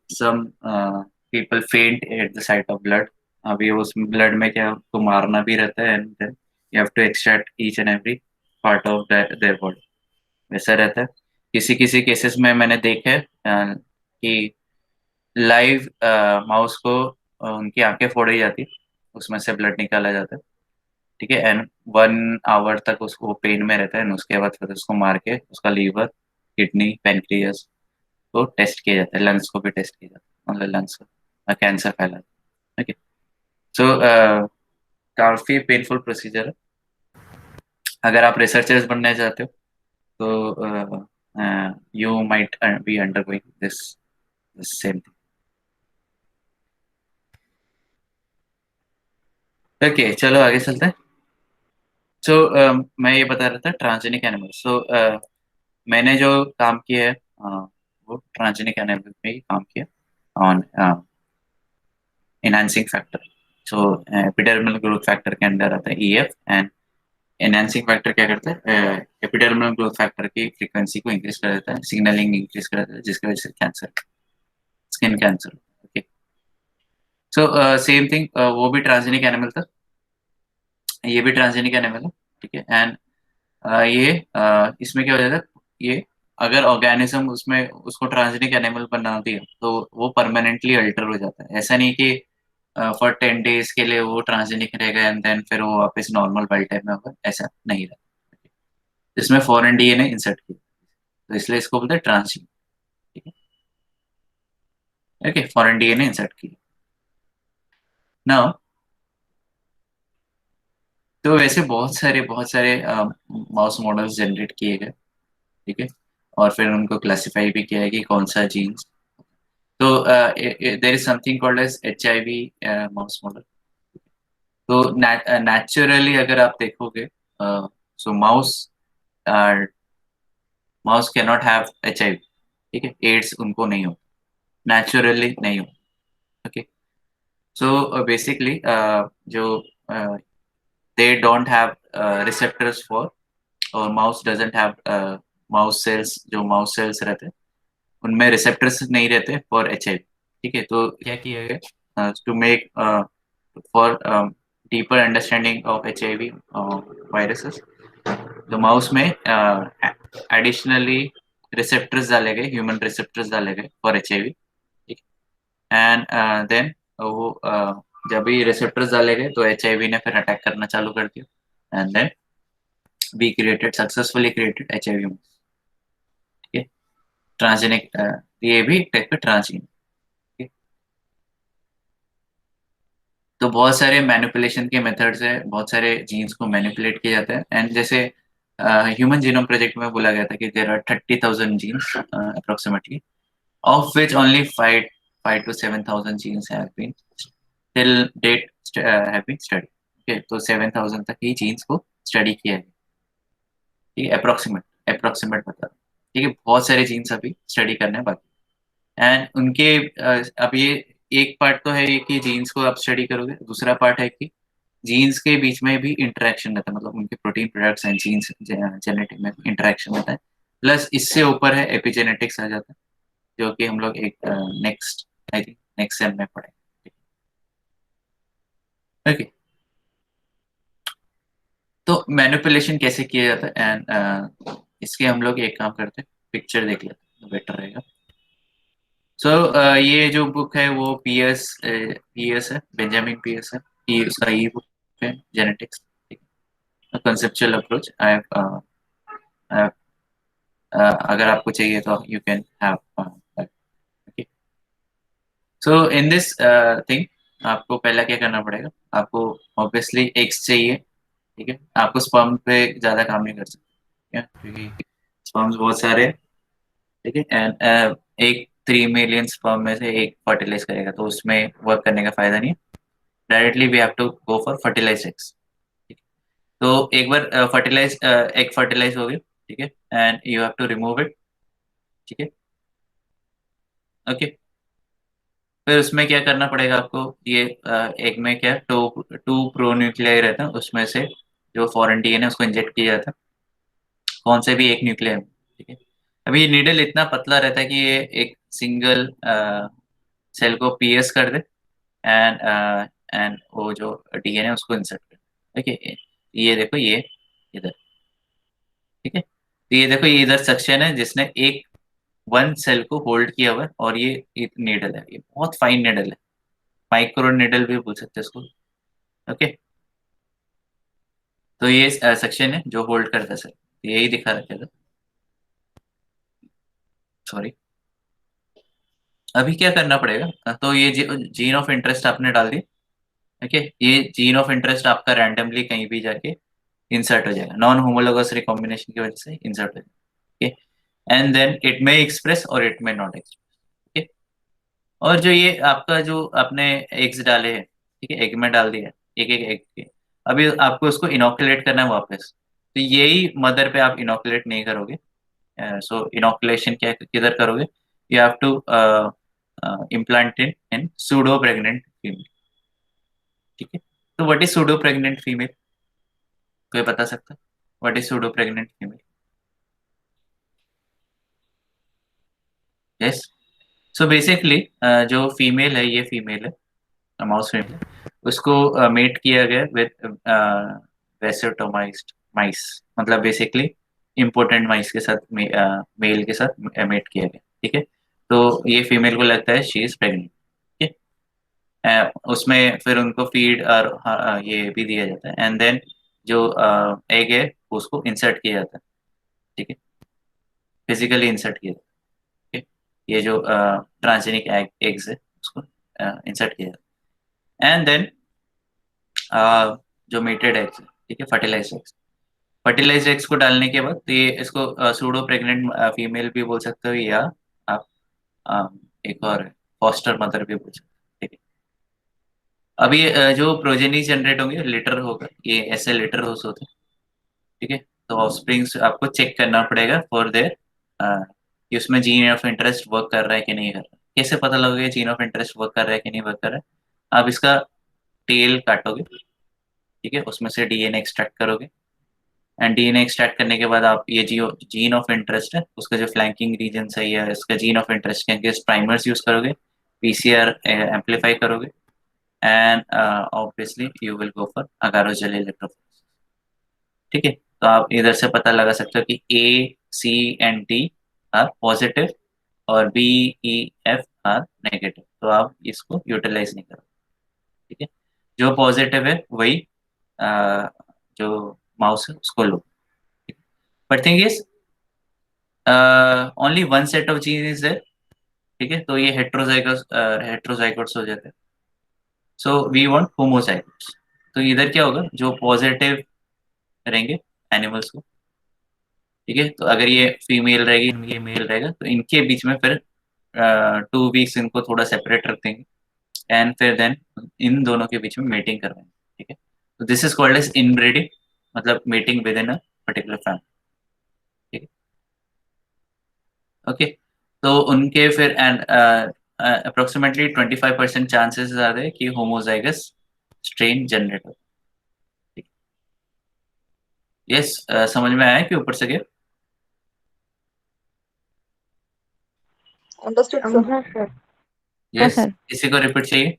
पीपल फेंट at the site of blood, अभी उस ब्लड में क्या उसको मारना भी रहता है and then you have to extract each and every part of their body, वैसा रहता है। किसी किसी केसेस में मैंने देखा है कि लाइव माउस को उनकी आंखें फोड़ी जाती, उसमें से ब्लड निकाला जाता है। ठीक है, एंड 1 hour तक उसको पेन में रहता है and उसके बाद फिर उसको मार के उसका लीवर, किडनी, पेनक्रियास को टेस्ट किया जाता है, लंग्स को भी टेस्ट किया जाता है, मतलब लंग्स का कैंसर फैला है। ओके, सो काफी पेनफुल प्रोसीजर है। अगर आप रिसर्चर्स बनना चाहते हो तो you might be undergoing this same thing. Okay, चलो आगे चलते हैं। सो मैं ये बता रहा था ट्रांसजेनिक एनिमल। सो मैंने जो काम किया है वो ट्रांसजेनिक एनिमल में ही काम किया on enhancing factor. So epidermal growth factor के अंदर आता है EF, एंड एनहांसिंग फैक्टर क्या करता है, एपिडर्मल ग्रोथ फैक्टर की फ्रीक्वेंसी को इंक्रीज कर देता है, सिग्नलिंग इंक्रीज कर देता है, जिसकी वजह से cancer, skin cancer. Okay, so same thing, वो भी ट्रांसजेनिक एनिमल था, ये भी ट्रांसजेनिक एनिमल है, ठीक है। एंड ये इसमें क्या हो जाता है, ये अगर ऑर्गेनिज्म उसमें उसको ट्रांसजेनिक एनिमल बना दिया तो वो परमानेंटली अल्टर हो जाता है। ऐसा नहीं कि फॉर 10 days के लिए वो ट्रांसजेनिक रहेगा एंड देन फिर वो वापस नॉर्मल वाइल्ड टाइप में होगा, ऐसा नहीं रहता। इसमें फॉरेन DNA इंसर्ट किया, तो इसलिए इसको बोलते हैं ट्रांसजीन, ठीक है। ओके, फॉरेन DNA इंसर्ट किया। नाउ तो वैसे बहुत सारे माउस मॉडल्स जनरेट किए गए, ठीक है, और फिर उनको क्लासिफाई भी किया है कि कौन सा जीन्स। तो there is something called as HIV mouse model. तो नेचुरली अगर आप देखोगे, so mouse can not have HIV, ठीक है, एड्स उनको नहीं हो, नेचुरली नहीं हो। ओके, सो बेसिकली जो they don't have receptors for, और mouse doesn't have mouse cells, जो माउस सेल्स रहते हैं उनमें रिसेप्टर्स नहीं रहते फॉर HIV, ठीक है। तो क्या किया गया, to make for deeper understanding of HIV viruses, तो माउस में एडिशनली रिसेप्टर्स डाले गए, ह्यूमन रिसेप्टर्स डाले गए फॉर HIV, ठीक, एंड देन वो जब भी रिसेप्टर्स डाले गए तो HIV ने फिर अटैक करना चालू कर दिया, and then we created successfully created HIV, ठीक है। ट्रांसजेनिक, ये भी एक टाइप का ट्रांसजीन, ठीक है। तो बहुत सारे मैनिपुलेशन के मेथड्स है, बहुत सारे जीन्स को मैनिपुलेट किया जाता है, एंड जैसे ह्यूमन जीनोम प्रोजेक्ट में बोला गया था कि there are 30,000 genes approximately, of which only 5 to 7,000 genes have been till date have been studied. Okay, तो 7,000 तक ही जीन्स को स्टडी किया है, ठीक है, अप्रोक्सीमेट बता रहा हूँ, ठीक है। बहुत सारे जीन्स अभी स्टडी करने बाकी, एंड उनके अब ये एक पार्ट तो है ये कि जीन्स को आप स्टडी करोगे, दूसरा पार्ट है कि जीन्स के बीच में भी इंटरेक्शन रहता है, मतलब उनके protein products and genes genetic में इंटरेक्शन रहता है, प्लस इससे ऊपर है एपिजेनेटिक्स आ जाता है, जो कि हम लोग एक next, I think next same में पढ़ेंगे। ओके, तो मैनिपुलेशन कैसे किया जाता है, एंड इसके हम लोग एक काम करते हैं, पिक्चर देख लेते हैं तो बेटर रहेगा। सो ये जो बुक है वो पीएस है, बेंजामिन पीएस है, ये उसका ई बुक है, जेनेटिक्स, कंसेप्चुअल अप्रोच। आई अगर आपको चाहिए तो you can have. So in this thing आपको पहला क्या करना पड़ेगा, आपको ऑब्वियसली एग्स चाहिए, ठीक है। आपको स्पर्म पे ज्यादा काम नहीं कर सकते, ठीक है, क्योंकि स्पर्म्स बहुत सारे हैं, ठीक है, एंड एक 3 मिलियन स्पर्म में से एक फर्टिलाइज करेगा, तो उसमें वर्क करने का फायदा नहीं है। Directly we have to go for fertilize eggs, ठीक है। तो एक बार एग फर्टिलाइज हो गया, ठीक है, and you have to remove it, ठीक है। ओके, फिर उसमें क्या करना पड़ेगा आपको, ये एक में क्या टू प्रो न्यूक्लियाई रहता है, उसमें से जो फॉरेन DNA है उसको इंजेक्ट किया जाता है, कौन से भी एक न्यूक्लियाई, ठीक है। अभी ये नीडल इतना पतला रहता है कि ये एक सिंगल सेल को PS कर दे, एंड वो जो DNA उसको इंसर्ट कर दे, ठीक है। ये देखो, ये इधर, ठीक है, तो ये देखो, ये इधर सेक्शन है जिसने एक वन सेल को होल्ड किया हुआ है, और ये नीडल है, ये बहुत फाइन नीडल है, माइक्रो निडल भी बोल सकते हैं इसको। ओके, तो ये सेक्शन है जो होल्ड करता है सर, यही दिखा रखा था, सॉरी। अभी क्या करना पड़ेगा, तो ये जीन ऑफ इंटरेस्ट आपने डाल दी, ओके। ये जीन ऑफ इंटरेस्ट आपका रैंडमली कहीं भी जाके इंसर्ट हो जाएगा, नॉन होमोलोगस रिकॉम्बिनेशन की वजह से इंसर्ट हो जाएगा, okay. And then it may express और it may not express, okay. और जो ये आपका जो आपने एग्स डाले हैं, ठीक है, एग में डाल दिया, एक एक एग के, अभी आपको उसको इनोकुलेट करना है वापस, तो यही मदर पे आप इनोकुलेट नहीं करोगे। सो इनोकुलेशन क्या किधर करोगे, you have to implant in pseudo pregnant female, ठीक है। तो what is pseudo pregnant female, कोई बता सकता है what is pseudo pregnant female? Yes. So basically जो फीमेल है, ये फीमेल है, माउस फीमेल है, उसको मेट किया गया विद वेसेटोमाइज्ड माइस, मतलब बेसिकली इम्पोर्टेंट माइस के साथ मेल के साथ मेट किया गया। ठीक है। तो ये फीमेल को लगता है शी इज प्रेग्नेंट। ठीक है। उसमें फिर उनको फीड और ये भी दिया जाता है, एंड देन जो एग है उसको इंसर्ट किया जाता है। ठीक है। फिजिकली इंसर्ट किया जाता है। ठीक है। ये जो ट्रांसजेनिक एग्स है उसको इंसर्ट किया जाता है, एंड देन जो मेटेड एग्स है, ठीक है, फर्टिलाइज्ड एग्स, फर्टिलाइज्ड एग्स को डालने के बाद तो ये इसको सूडो प्रेग्नेंट फीमेल भी बोल सकते हो, या आप अ, एक और फॉस्टर मदर भी बोल सकते हो। ठीक है। अभी जो प्रोजेनी जनरेट होंगे लिटर होगा, ये ऐसे लिटर होते हैं। ठीक है। तो ऑफस्प्रिंग्स आपको चेक करना पड़ेगा फॉर देयर कि उसमें जीन ऑफ इंटरेस्ट वर्क कर रहा है कि नहीं कर रहा है। कैसे पता लगेगा जीन ऑफ इंटरेस्ट वर्क कर रहा है कि नहीं वर्क कर रहा है? आप इसका टेल काटोगे, ठीक है, उसमें से डीएनए एक्सट्रैक्ट करोगे, एंड डीएनए एक्सट्रैक्ट करने के बाद आप ये जो जीन ऑफ इंटरेस्ट है उसका जो फ्लैंकिंग रीजन है या इसका जीन ऑफ इंटरेस्ट के अगेंस्ट प्राइमर्स यूज करोगे, पीसीआर एम्पलीफाई करोगे, and obviously you will go for agarose gel electrophoresis. ठीक है। तो आप इधर से पता लगा सकते हो कि ए, सी एंड डी आर पॉजिटिव और बी, ई, एफ आर नेगेटिव, तो आप इसको यूटिलाइज नहीं करो। ठीक है। जो पॉजिटिव है वही जो माउस है उसको लो। But thing is only one set of gene is there. ठीक है। तो ये हेट्रोजाइगोट्स हो जाते हैं। So we want homozygotes. तो इधर क्या होगा, जो पॉजिटिव रहेंगे एनिमल्स को, ठीक है, तो अगर ये फीमेल रहेगी ये मेल रहेगा, तो इनके बीच में फिर 2 वीक्स इनको थोड़ा सेपरेट रख देंगे, एंड फिर देन इन दोनों के बीच में मीटिंग करवाएंगे। ठीक है। तो this is called as inbreeding, मतलब meeting within a particular family. ठीक है। ओके। तो उनके फिर एंड अप्रोक्सीमेटली 25% चांसेस आ रहे कि होमोजाइगस स्ट्रेन जनरेट हो। यस। समझ में आया कि ऊपर से गया? Understood sir. समझा सर। हाँ यस। सर। किसी को रिपीट चाहिए?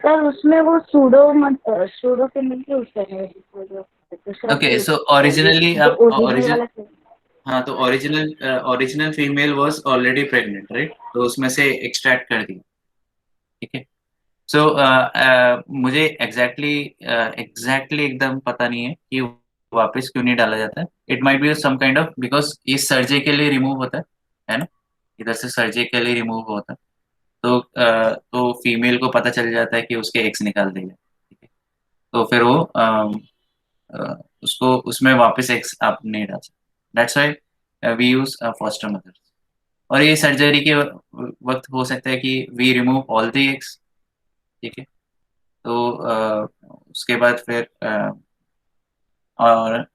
सर उसमें वो सूडो मत सूडो के मिल यूज करें, दूसरा ओके। क्यों? सो ओरिजिनली जो आप ओरिजिनल ओरिजिन वाला सर। हाँ, तो original female was already pregnant, right? तो उसमें से एक्सट्रैक्ट कर दी। ठीक है। सो मुझे एग्जैक्टली एकदम पता नहीं है कि वापस क्यों नहीं डाला जाता है। It might be some kind of because ये सर्जिकली रिमूव होता है ना, इधर से सर्जिकली रिमूव होता है। तो फीमेल को पता चल जाता है कि उसके एग्स निकाल दिए। ठीक है। तो फिर वो उसको उसमें वापस एग्स आप नहीं डाल सकते। That's why we use foster mother. और ये सर्जरी के वक्त हो सकता है कि we remove all the eggs. ठीक है। तो उसके बाद फिर और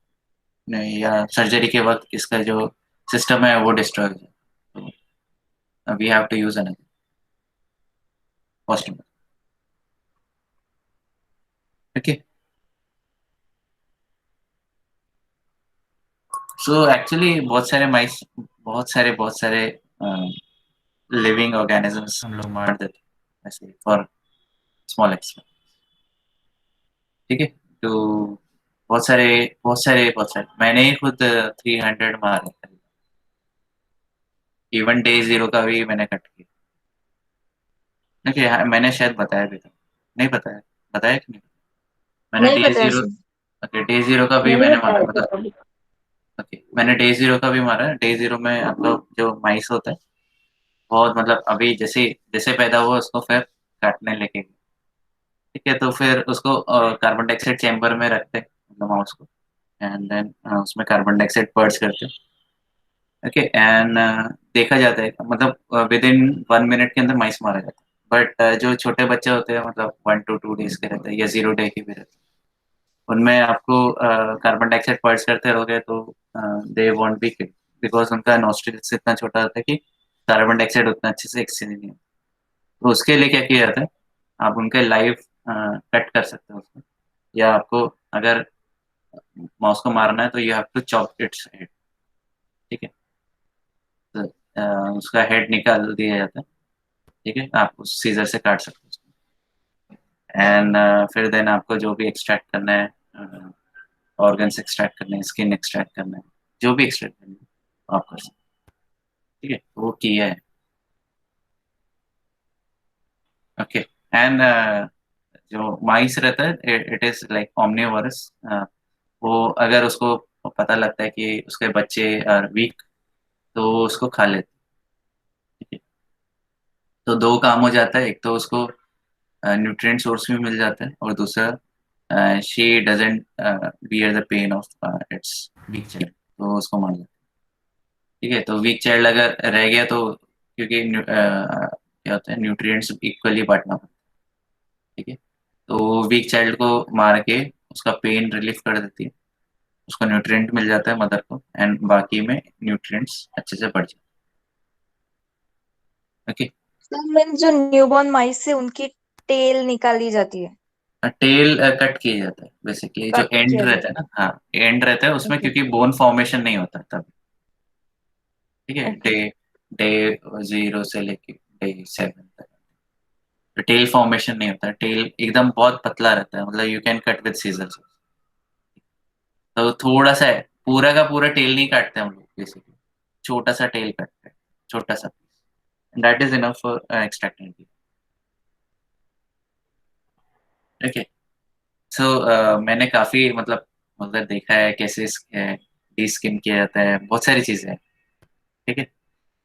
नहीं, या सर्जरी के वक्त इसका जो सिस्टम है वो डिस्ट्रॉय हो जाए, तो we have to use another foster mother. Okay. So actually बहुत सारे लिविंग ऑर्गेनिजम्स हम लोग मार देते हैं ऐसे फॉर स्मॉल एक्सपेंस। ठीक है। तो बहुत सारे मैंने ही खुद 300 मारे। इवन डे जीरो का भी मैंने कट किया। देखिए हाँ, मैंने शायद बताया भी था, नहीं बताया, बताया कि नहीं? मैंने नहीं डे पता है zero, sir. Okay, day zero का भी नहीं मैंने मारा, बताया सर मतलब कभी। ओके, मैंने डे जीरो का भी मारा है। डे जीरो में हम लोग जो माइस होता है बहुत, मतलब अभी जैसे जैसे पैदा हुआ उसको फिर काटने लेके गए। ठीक है। तो फिर उसको कार्बन डाइऑक्साइड चैम्बर में रखते हैं, मतलब माउस को, एंड देन उसमें कार्बन डाइऑक्साइड पर्च करते हैं। ओके। एंड देखा जाता है, मतलब विद इन 1 मिनट के अंदर माइस मारा जाता है। बट जो छोटे बच्चे होते हैं, मतलब 1 to 2 डेज के रहते हैं या 0 डे के भी रहते हैं, उनमें आपको कार्बन डाइऑक्साइड पर्च करते रहोगे तो they want be killed, because उनका नॉस्ट्रिल्स इतना छोटा होता है कि कार्बन डाइऑक्साइड उतना अच्छे से एक्सचेंज नहीं होता। तो उसके लिए क्या किया जाता है, आप उनके लाइव कट कर सकते हो उसको, या आपको अगर माउस को मारना है तो you have to chop its head, ठीक है। तो उसका हेड निकाल दिया जाता है, ठीक है, आप उस सीजर से काट सकते हो उसको। एंड फिर देन आपको जो भी एक्सट्रैक्ट करना है, ऑर्गन्स एक्सट्रैक्ट करने हैं, स्किन एक्सट्रैक्ट करना है, जो भी एक्सट्रैक्ट करना है वो आप कर सकते हैं, ठीक है। तो वो किया है, ओके। एंड जो माइस रहता है, इट इज लाइक ओमनिवोरस। वो अगर उसको पता लगता है कि उसके बच्चे आर वीक, तो वो उसको खा लेते हैं, ठीक है। तो दो काम हो जाता है, एक तो उसको न्यूट्रिएंट सोर्स भी मिल जाता है, और दूसरा she doesn't bear the pain of its weak child, तो उसको मार जाता है, ठीक है। तो वीक चाइल्ड अगर रह गया तो, क्योंकि क्या होता है, न्यूट्रिएंट्स इक्वली बांटना पड़ता है, ठीक है। तो वीक चाइल्ड को मार के उसका पेन रिलीफ कर देती है, उसको न्यूट्रिएंट मिल जाता है मदर को, एंड बाकी में न्यूट्रिएंट्स अच्छे से बढ़ जाते हैं, ओके। सर मीन जो न्यूबॉर्न माइस से उनकी टेल निकाली जाती है? टेल कट किया जाता है बेसिकली, जो कट एंड किया रहता है जाता ना, हाँ, एंड रहता है है? उसमें, ओके। क्योंकि बोन फॉर्मेशन नहीं होता तब, ठीक है। ओके। डे 0 से लेके डे 7 तक टेल फॉर्मेशन नहीं होता, टेल एकदम बहुत पतला रहता है, मतलब you can cut with scissors. तो थोड़ा सा है, पूरा का पूरा टेल नहीं काटते हम लोग बेसिकली, छोटा सा टेल काटते हैं, छोटा सा piece, that is enough for extracting, okay. So मैंने काफी मतलब देखा है कैसे डी स्किन किया जाता है, बहुत सारी चीजें हैं, ठीक है।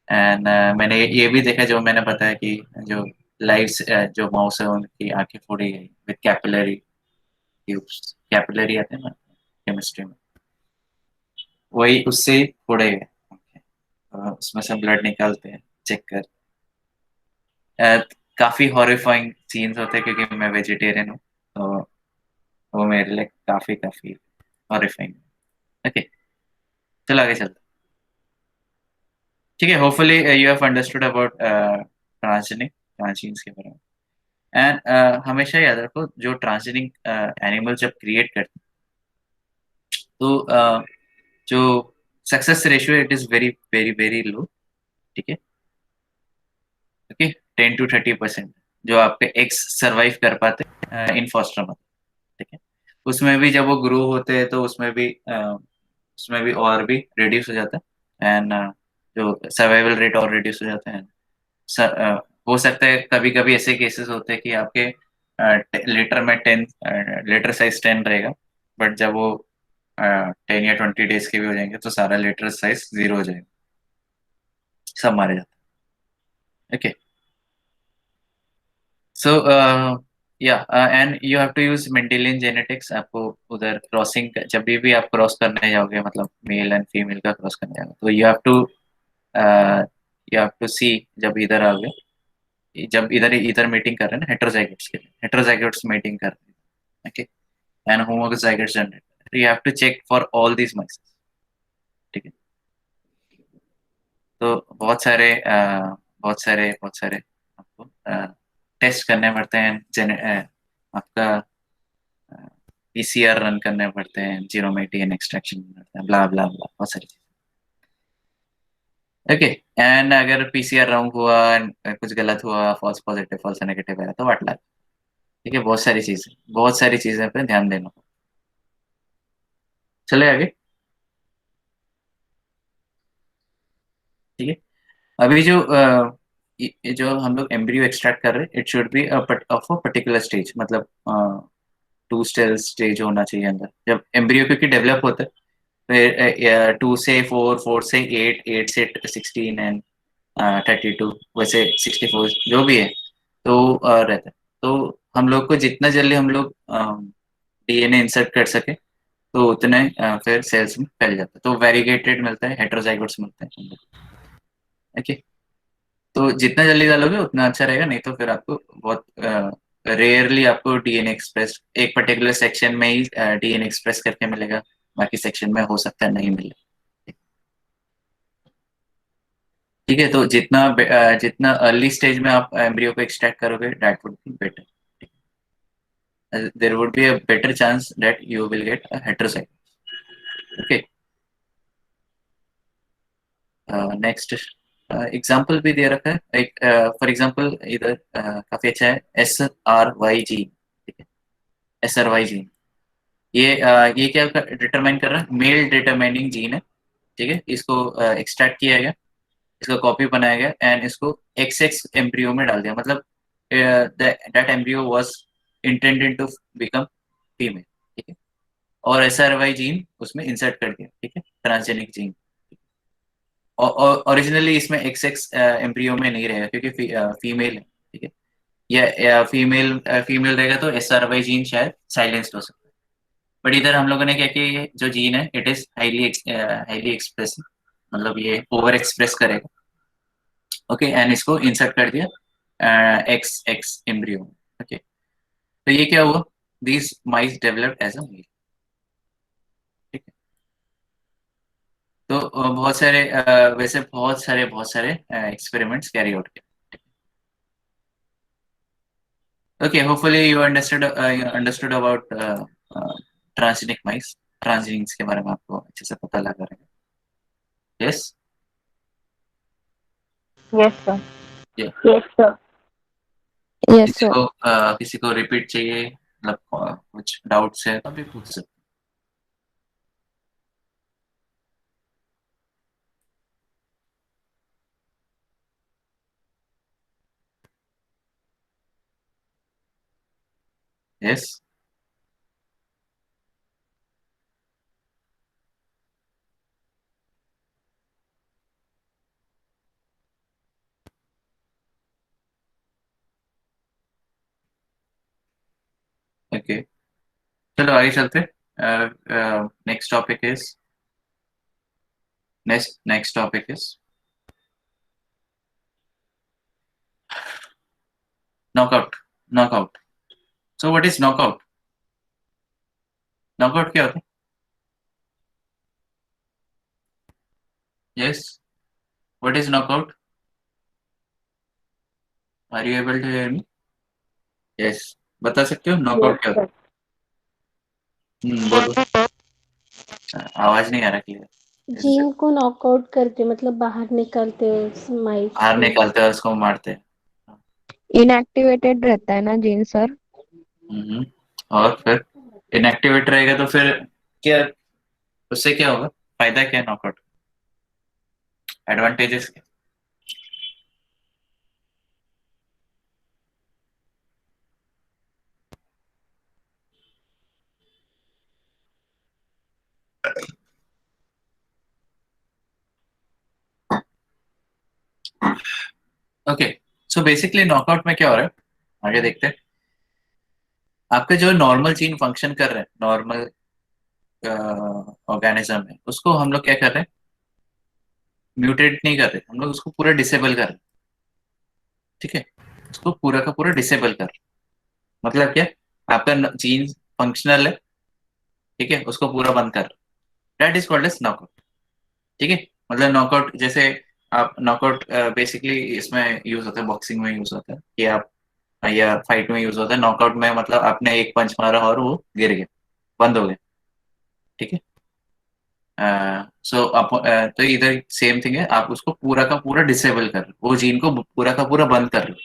एंड मैंने ये भी देखा, जो मैंने बताया कि जो लाइव जो माउस है उनकी आंखें फोड़ी गई विद कैपिलरी ट्यूब्स, कैपिलरी आते हैं ना केमिस्ट्री में, वही उससे ही फोड़े गए, okay। उसमें से ब्लड निकालते हैं, चेक कर। अ, काफी हॉरिफाइंग सीन्स होते हैं, क्योंकि मैं वेजिटेरियन हूँ, तो वो मेरे लिए काफी काफी हॉरिफाइंग, ओके। चलो आगे चलते हैं। ठीक है, hopefully you have understood about transgenic transgenes के बारे में। एंड हमेशा याद रखो, जो ट्रांसजेनिक एनिमल जब क्रिएट करते हैं, तो जो success ratio it is very very very low, ठीक है, ओके। 10 to 30% जो आपके एग्स सरवाइव कर पाते हैं इन फॉस्टर मदर, ठीक है। उसमें भी जब वो ग्रो होते हैं तो उसमें भी और भी रिड्यूस हो जाता है, एंड जो सर्वाइवल रेट और रिड्यूस हो जाता है। हो सकता है कभी कभी ऐसे केसेस होते हैं कि आपके लीटर में 10 लीटर साइज 10 रहेगा, बट जब वो 10 या 20 डेज के भी हो जाएंगे तो सारा लीटर साइज 0 हो जाएगा, सब मारे जाते हैं, okay. So yeah and you have to use Mendelian genetics. आपको उधर क्रॉसिंग, जब भी आप क्रॉस करने जाओगे, मतलब मेल एंड फीमेल का क्रॉस करने जाओगे, तो यू हैव टू सी, जब इधर आओगे, जब इधर इधर मीटिंग कर रहे हैं ना हेट्रोजाइगोट्स के लिए, हेट्रोजाइगोट्स मीटिंग कर रहे हैं, okay, and homozygotes generate, you have to check for all these mices, ठीक है। तो बहुत सारे आपको टेस्ट करने पड़ते हैं, आपका पीसीआर रन करने पड़ते हैं, जीरोमेटियन एक्सट्रैक्शन करते हैं, ब्ला ब्ला ब्ला, बहुत सारी चीजें, ओके। एंड अगर पीसीआर रॉन्ग हुआ, कुछ गलत हुआ, फॉल्स पॉजिटिव फॉल्स नेगेटिव आया, तो वाट, ठीक है। बहुत सारी चीजें पे ध्यान देना। चले आगे, ठीक है। अभी जो हम लोग एम्ब्रियो एक्सट्रैक्ट कर रहे हैं, it should be of a particular stage, मतलब 2 स्टेज होना चाहिए अंदर, जब एम्ब्रियो क्योंकि डेवलप होता है, फिर 2 से 4, 4 से 8, 8 से 16, एंड 32, वैसे 64 जो भी है, तो रहता है। तो हम लोग को जितना जल्दी हम लोग डीएनए इंसर्ट कर सके, तो उतने फिर सेल्स में फैल जाता है, तो वेरीगेटेड मिलता है, हेट्रोजाइगोट्स मिलते हैं, ओके। तो जितना जल्दी डालोगे उतना अच्छा रहेगा, नहीं तो फिर आपको बहुत रेयरली आपको डीएनए एक्सप्रेस एक पर्टिकुलर सेक्शन में ही डीएनए एक्सप्रेस करके मिलेगा, बाकी सेक्शन में हो सकता है नहीं मिले। ठीक है, तो जितना अर्ली स्टेज में आप एम्ब्रियो को एक्सट्रैक्ट करोगे that would be better, there would be a better chance that you will get a heterozygous. Okay, next example भी दे रखा है एक, फॉर एग्जाम्पल इधर काफी अच्छा है, SRY जीन। ठीक है, SRY जीन, ये क्या डिटरमाइन कर रहा है, मेल डिटरमाइनिंग जीन है। ठीक है, इसको एक्सट्रैक्ट किया गया, इसका कॉपी बनाया गया एंड इसको XX एम्ब्रियो में डाल दिया, मतलब that embryo was intended to become female. ठीक है, और SRY जीन उसमें इंसर्ट कर दिया। ठीक है, ट्रांसजेनिक जीन। ओरिजिनली इसमें XX एम्ब्रियो में नहीं रहेगा क्योंकि फीमेल है। ठीक है, या फीमेल फीमेल रहेगा तो SRY जीन शायद साइलेंस्ड हो सकता है। बट इधर हम लोगों ने क्या किया, ये जो जीन है इट इज हाईली एक्सप्रेसिव, मतलब ये ओवर एक्सप्रेस करेगा। ओके, एंड इसको इंसर्ट कर दिया XX एम्ब्रियो में। ओके, तो ये क्या हुआ, these mice developed as a male. ठीक है, तो वैसे बहुत सारे एक्सपेरिमेंट्स कैरी आउट किए। Okay, hopefully you understood about transgenic mice, transgenes के बारे में आपको अच्छे से पता लगा रहेगा। Yes, yes sir. या यस सर। यस किसी सर। को किसी को रिपीट चाहिए, मतलब कुछ डाउट्स है तो भी पूछ सकते हैं। यस, ओके, चलो आगे चलते। Next topic is next topic is knockout. Knockout, so what is knockout? Knockout क्या होता है? Yes, what is knockout? Are you able to hear me? Yes, बता सकते हो यस नॉकआउट क्या होता सर। है? बोलो, आवाज नहीं आ रहा क्लियर। जीन को नॉकआउट करके मतलब बाहर निकालते हैं उस माइस बाहर से। निकालते हैं, उसको मारते हैं। इनएक्टिवेटेड रहता है ना जीन सर? हम्म, और फिर इनएक्टिवेट रहेगा तो फिर क्या, उससे क्या होगा, फायदा क्या है नॉकआउट, एडवांटेजेस क्या? ओके, सो बेसिकली नॉकआउट में क्या हो रहा है, आगे देखते हैं। आपके जो नॉर्मल जीन फंक्शन कर रहे हैं, नॉर्मल ऑर्गेनिज्म है, उसको हम लोग क्या कर रहे हैं, म्यूटेट नहीं कर रहे, हम लोग उसको पूरा डिसेबल कर रहे हैं। ठीक है, उसको पूरा का पूरा डिसेबल कर रहे हैं। मतलब क्या, आपका जीन फंक्शनल है, ठीक है, उसको पूरा बंद कर रहे हैं, that is called as knockout. ठीक है, मतलब नॉकआउट जैसे आप नॉकआउट बेसिकली इसमें यूज होता है, बॉक्सिंग में यूज होता है कि आप, या फाइट में यूज होता है। नॉकआउट में मतलब आपने एक पंच मारा और वो गिर गया, बंद हो गया। ठीक है, सो आप तो इधर सेम थिंग है, आप उसको पूरा का पूरा डिसेबल कर रहे हो, वो जीन को पूरा का पूरा बंद कर रहे हो।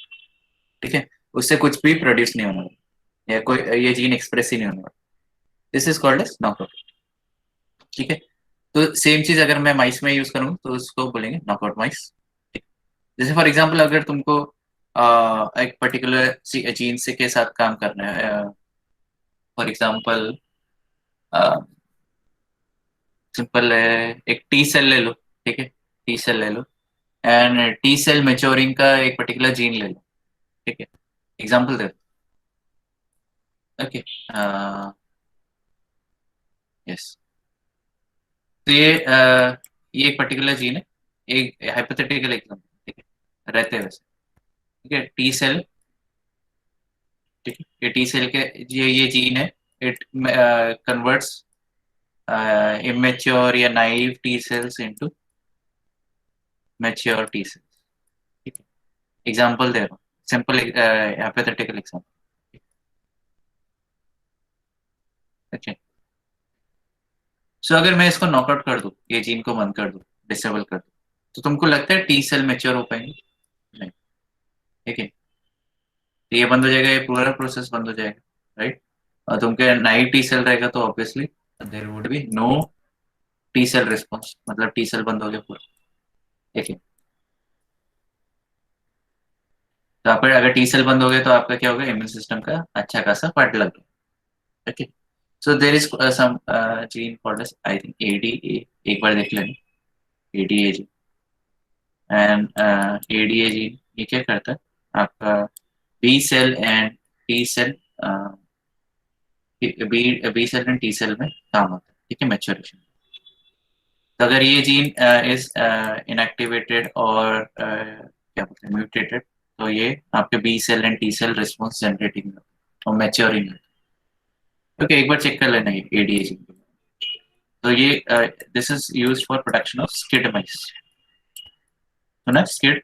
ठीक है, उससे कुछ भी प्रोड्यूस नहीं होने वाला, या कोई ये जीन एक्सप्रेस ही नहीं होने वाला। This is called as knockout. ठीक है, तो सेम चीज अगर मैं माइस में यूज करूँ तो उसको बोलेंगे नॉकआउट माइस। जैसे फॉर एग्जांपल अगर तुमको एक पर्टिकुलर जीन से के साथ काम करना है, फॉर एग्जांपल सिंपल है, एक टी सेल ले लो। ठीक है, टी सेल ले लो एंड टी सेल मेच्योरिंग का एक पर्टिकुलर जीन ले लो। ठीक है, एग्जांपल दे दो। ओके, यस, तो ये एक पर्टिकुलर जीन है, एक हाइपोथेटिकल एग्जांपल। ठीक है, रहते हैं वैसे। ठीक है, टी सेल, ठीक है, ये टी सेल के ये जीन है, इट कन्वर्ट्स immature या naive T cells into mature T cells. ठीक है, एग्जाम्पल दे रहा हूँ, सिंपल हाइपोथेटिकल एग्जाम्पल। ओके, सो अगर मैं इसको नॉकआउट कर दूं, ये जीन को बंद कर दूं, डिसेबल कर दूं, तो तुमको लगता है टी सेल मैच्योर हो पाएंगे? नहीं। ठीक है, तो ये बंद हो जाएगा, ये पूरा प्रोसेस बंद हो जाएगा, राइट। और तुमके नाइट टी सेल रहेगा तो obviously there would be no T cell response, मतलब टी सेल बंद हो गया पूरा। ठीक है, तो आप अगर टी सेल बंद हो गए तो आपका क्या होगा, इम्यून सिस्टम का अच्छा खासा फट लग गया। Okay, so there is some gene called as I think ADA, एक बार देख लेना, ADA gene. And ADA gene ये क्या करता है, आपका B cell and T cell, B cell and T cell में काम आता है। ठीक है, मैच्योरेशन। तो अगर ये जीन इज इनएक्टिवेटेड और क्या बोलते हैं म्यूटेटेड, तो ये आपके B cell and T cell response generating और मैच्योरिंग। ओके, एक बार चेक कर लेना ये एडीए जीन। तो ये this is used for production of SCID mice. सुना स्किड?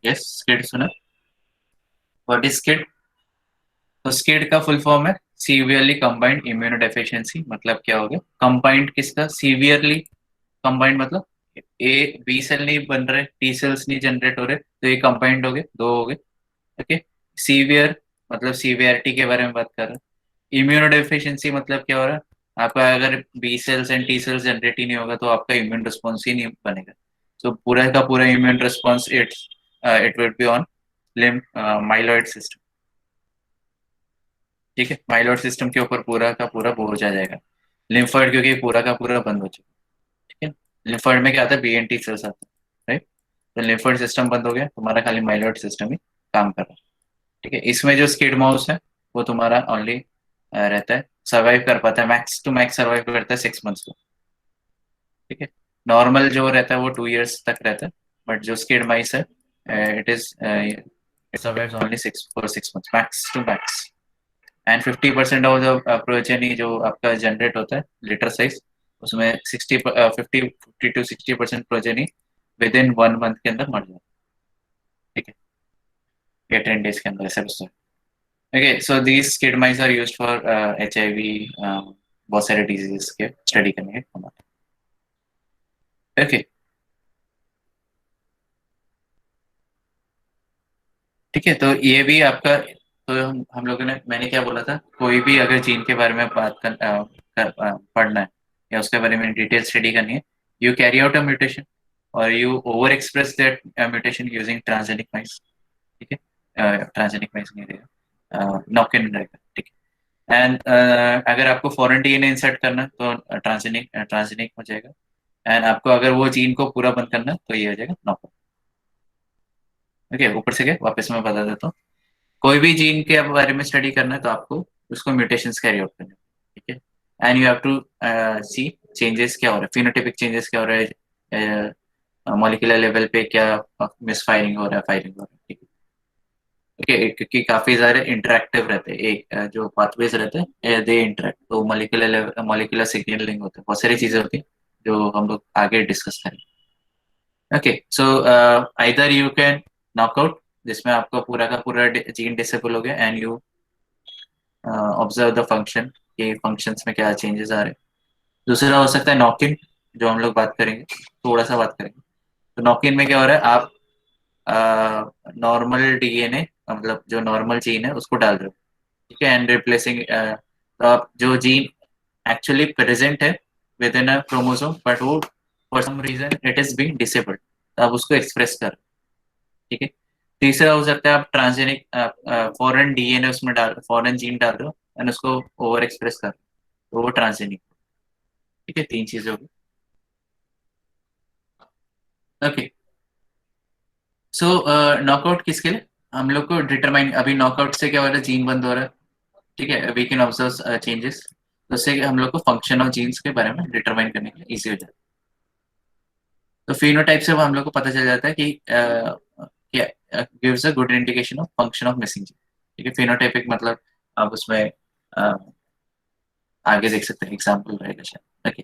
यस, स्किड सुना। What is SCID? तो स्किड का फुल फॉर्म है सीवियरली कंबाइंड इम्यूनोडेफिशिएंसी। मतलब क्या हो गया, कंबाइंड किसका, सीवियरली कंबाइंड, मतलब ए बी सेल नहीं बन रहे, टी सेल्स नहीं जनरेट हो रहे, तो ये कंबाइंड हो गए, दो हो गए। ओके, सीवियर मतलब सीवियरिटी के बारे में बात कर रहे हैं। इम्यूनोडेफिशिएंसी मतलब क्या हो रहा है, आपका अगर B cells and T cells generate ही नहीं होगा तो आपका इम्यून रिस्पॉन्स ही नहीं बनेगा। तो पूरा का पूरा immune response it will be on myeloid system. ठीक है, माइलॉइड सिस्टम के ऊपर पूरा का पूरा बोझ आ जाएगा। लिम्फोइड क्योंकि पूरा का पूरा बंद हो जाएगा। ठीक है, लिम्फोइड में क्या आता है, बीएनटी सेल्स आता है, राइट। तो लिम्फोइड सिस्टम बंद हो गया, तुम्हारा खाली माइलॉइड सिस्टम ही काम कर रहा है। ठीक है, इसमें जो स्किड माउस है वो तुम्हारा ओनली रहता है, सर्वाइव कर पाता है, मैक्स टू मैक्स सर्वाइव करता है 6 मंथ्स को। ठीक है, नॉर्मल जो रहता है वो 2 years तक रहता है, बट जो स्किड माइस है it is it survives only 6 max to max. And 50% of the progeny जो आपका जनरेट होता है लिटर साइज, उसमें 50 to 60% progeny within 1 month के अंदर मर जाता है। ठीक है, या 10 days के अंदर, ऐसा कुछ है। Okay, so these skid mice are used for HIV, बहुत सारे diseases के स्टडी करने के काम आते हैं। Okay, ठीक है, तो ये भी आपका, तो हम लोगों ने, मैंने क्या बोला था, कोई भी अगर जीन के बारे में बात पढ़ना है या उसके बारे में डिटेल स्टडी करनी है, you carry out a mutation और you over express that mutation using transgenic mice. ठीक है, ट्रांसजेनिक माइस नहीं रहेगा, नॉक-इन रहेगा। ठीक है, एंड अगर आपको फॉरेन डीएनए इंसर्ट करना है तो ट्रांसजेनिक हो जाएगा। एंड आपको अगर वो जीन को पूरा बंद करना है तो ये हो जाएगा नॉकआउट। ओके, ऊपर से क्या वापस मैं बता देता हूँ, कोई भी जीन के बारे में स्टडी करना है तो आपको उसको म्यूटेशंस कैरी आउट करने हैं। ठीक है, and you have to see changes क्या हो रहा है, फिनोटाइपिक चेंजेस क्या हो रहा है, मॉलिक्यूलर लेवल पे क्या मिसफायरिंग हो रहा है, फायरिंग हो रहा है। ठीक है, ओके, क्योंकि काफी सारे इंटरेक्टिव रहते हैं, एक जो पाथवेज रहते हैं दे इंटरेक्ट, तो मॉलिक्यूलर सिग्नलिंग होता है, बहुत सारी चीजें होती हैं जो हम लोग आगे डिस्कस करेंगे। Okay, so either you can knockout, जिसमें आपका पूरा का पूरा जीन डिसेबल हो गया, and you observe the function, कि फंक्शंस में क्या चेंजेस आ रहे हैं। दूसरा हो सकता है नॉक इन, जो हम लोग बात करेंगे, थोड़ा सा बात करेंगे। तो नॉक इन में क्या हो रहा है, आप नॉर्मल डीएनए, मतलब जो नॉर्मल जीन है उसको डाल रहे हो। ठीक है, एंड रिप्लेसिंग, तो आप जो जीन एक्चुअली प्रेजेंट है within a chromosome, but वो for some reason it is being disabled, तो आप उसको एक्सप्रेस कर। ठीक है, तीसरा हो सकता है आप ट्रांसजेनिक फॉरेन डीएनए उसमें डाल, फॉरेन जीन डाल रहे हो एंड उसको ओवर एक्सप्रेस कर, तो वो ट्रांसजेनिक। ठीक है, 3 चीजें होगी। ओके, सो नॉकआउट किसके लिए, हम लोग को डिटरमाइन, अभी नॉकआउट से क्या हो रहा है, जीन बंद हो रहा है। ठीक है, वी कैन ऑब्जर्व चेंजेस, तो उससे हम लोग को फंक्शन ऑफ जीन्स के बारे में डिटरमाइन करने के लिए इजी हो जाता है। तो फिनोटाइप से वो हम लोग को पता चल जाता है कि क्या gives a good indication of function of missing gene. ठीक है, फिनोटाइपिक मतलब आप उसमें आगे देख सकते हैं, एग्जाम्पल रहेगा शायद। ओके,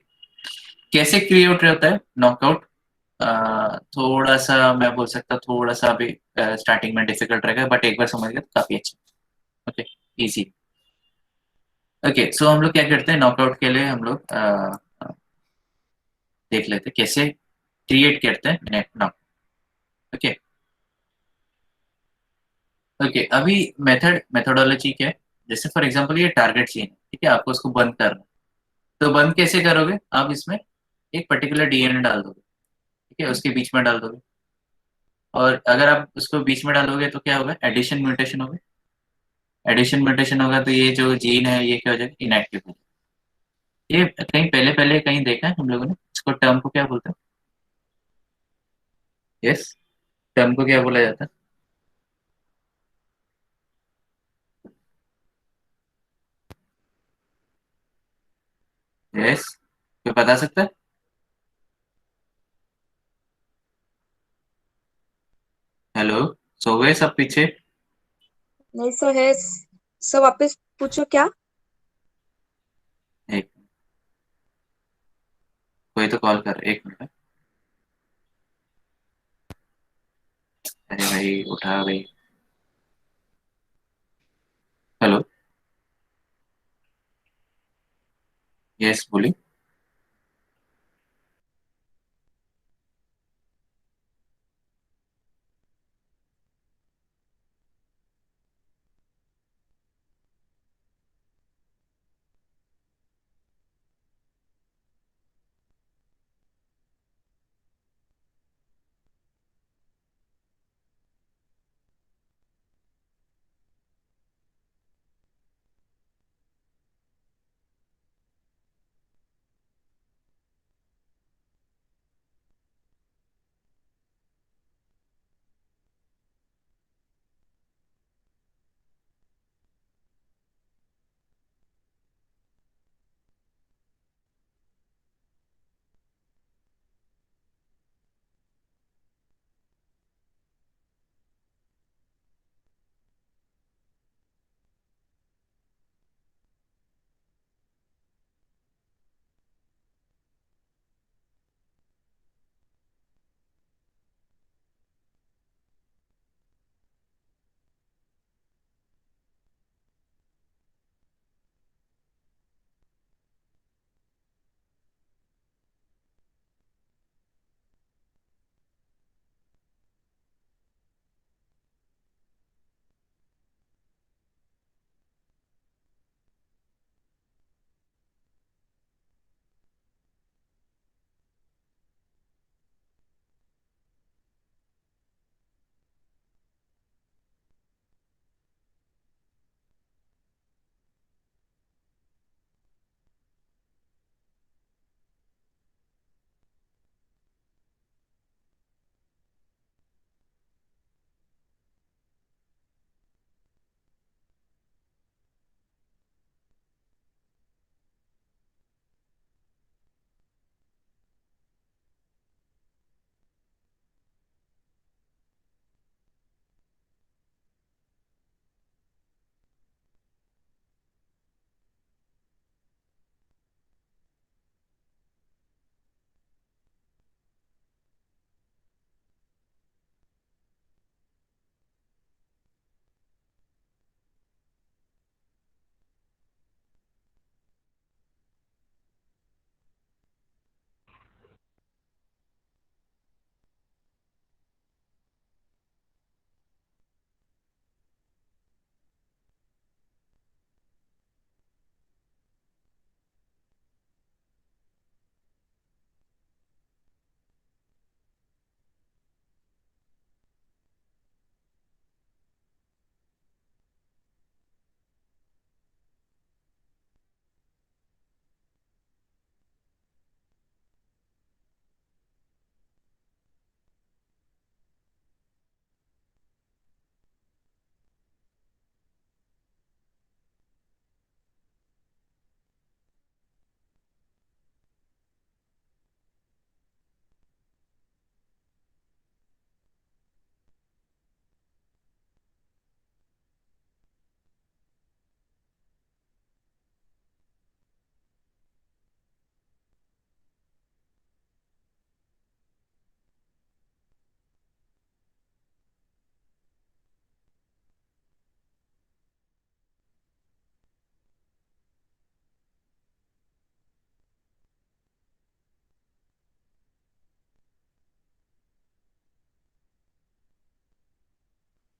कैसे क्रिएट होता है नॉकआउट, थोड़ा सा मैं बोल सकता हूँ, थोड़ा सा अभी स्टार्टिंग में डिफिकल्ट रहेगा, बट एक बार समझ गए तो काफी अच्छा। Okay, easy. ओके, सो हम लोग क्या करते हैं, नॉकआउट के लिए हम लोग देख लेते हैं कैसे क्रिएट करते हैं नेट नॉक। ओके। ओके, अभी मेथोडोलॉजी क्या है, जैसे फॉर एग्जांपल ये टारगेट चेन है, ठीक है, आपको उसको बंद करना है। तो बंद कैसे करोगे, आप इसमें एक पर्टिकुलर डीएनए डाल दोगे, ठीक है, उसके बीच में डाल दोगे। और अगर आप उसको बीच में डालोगे तो क्या होगा, एडिशन म्यूटेशन होगा। एडिशन म्यूटेशन होगा तो ये जो जीन है ये क्या हो जाएगा, इनएक्टिव हो जाएगा। ये कहीं पहले पहले कहीं देखा है हम लोगों ने, इसको टर्म को क्या बोलते हैं? यस, टर्म को क्या बोला जाता है? यस, कोई बता सकता है? हेलो, सो गए सब पीछे? नहीं सो है। सो वापस पूछो क्या। एक, कोई तो कॉल कर, एक मिनट। अरे भाई उठा भाई। हेलो, यस बोली।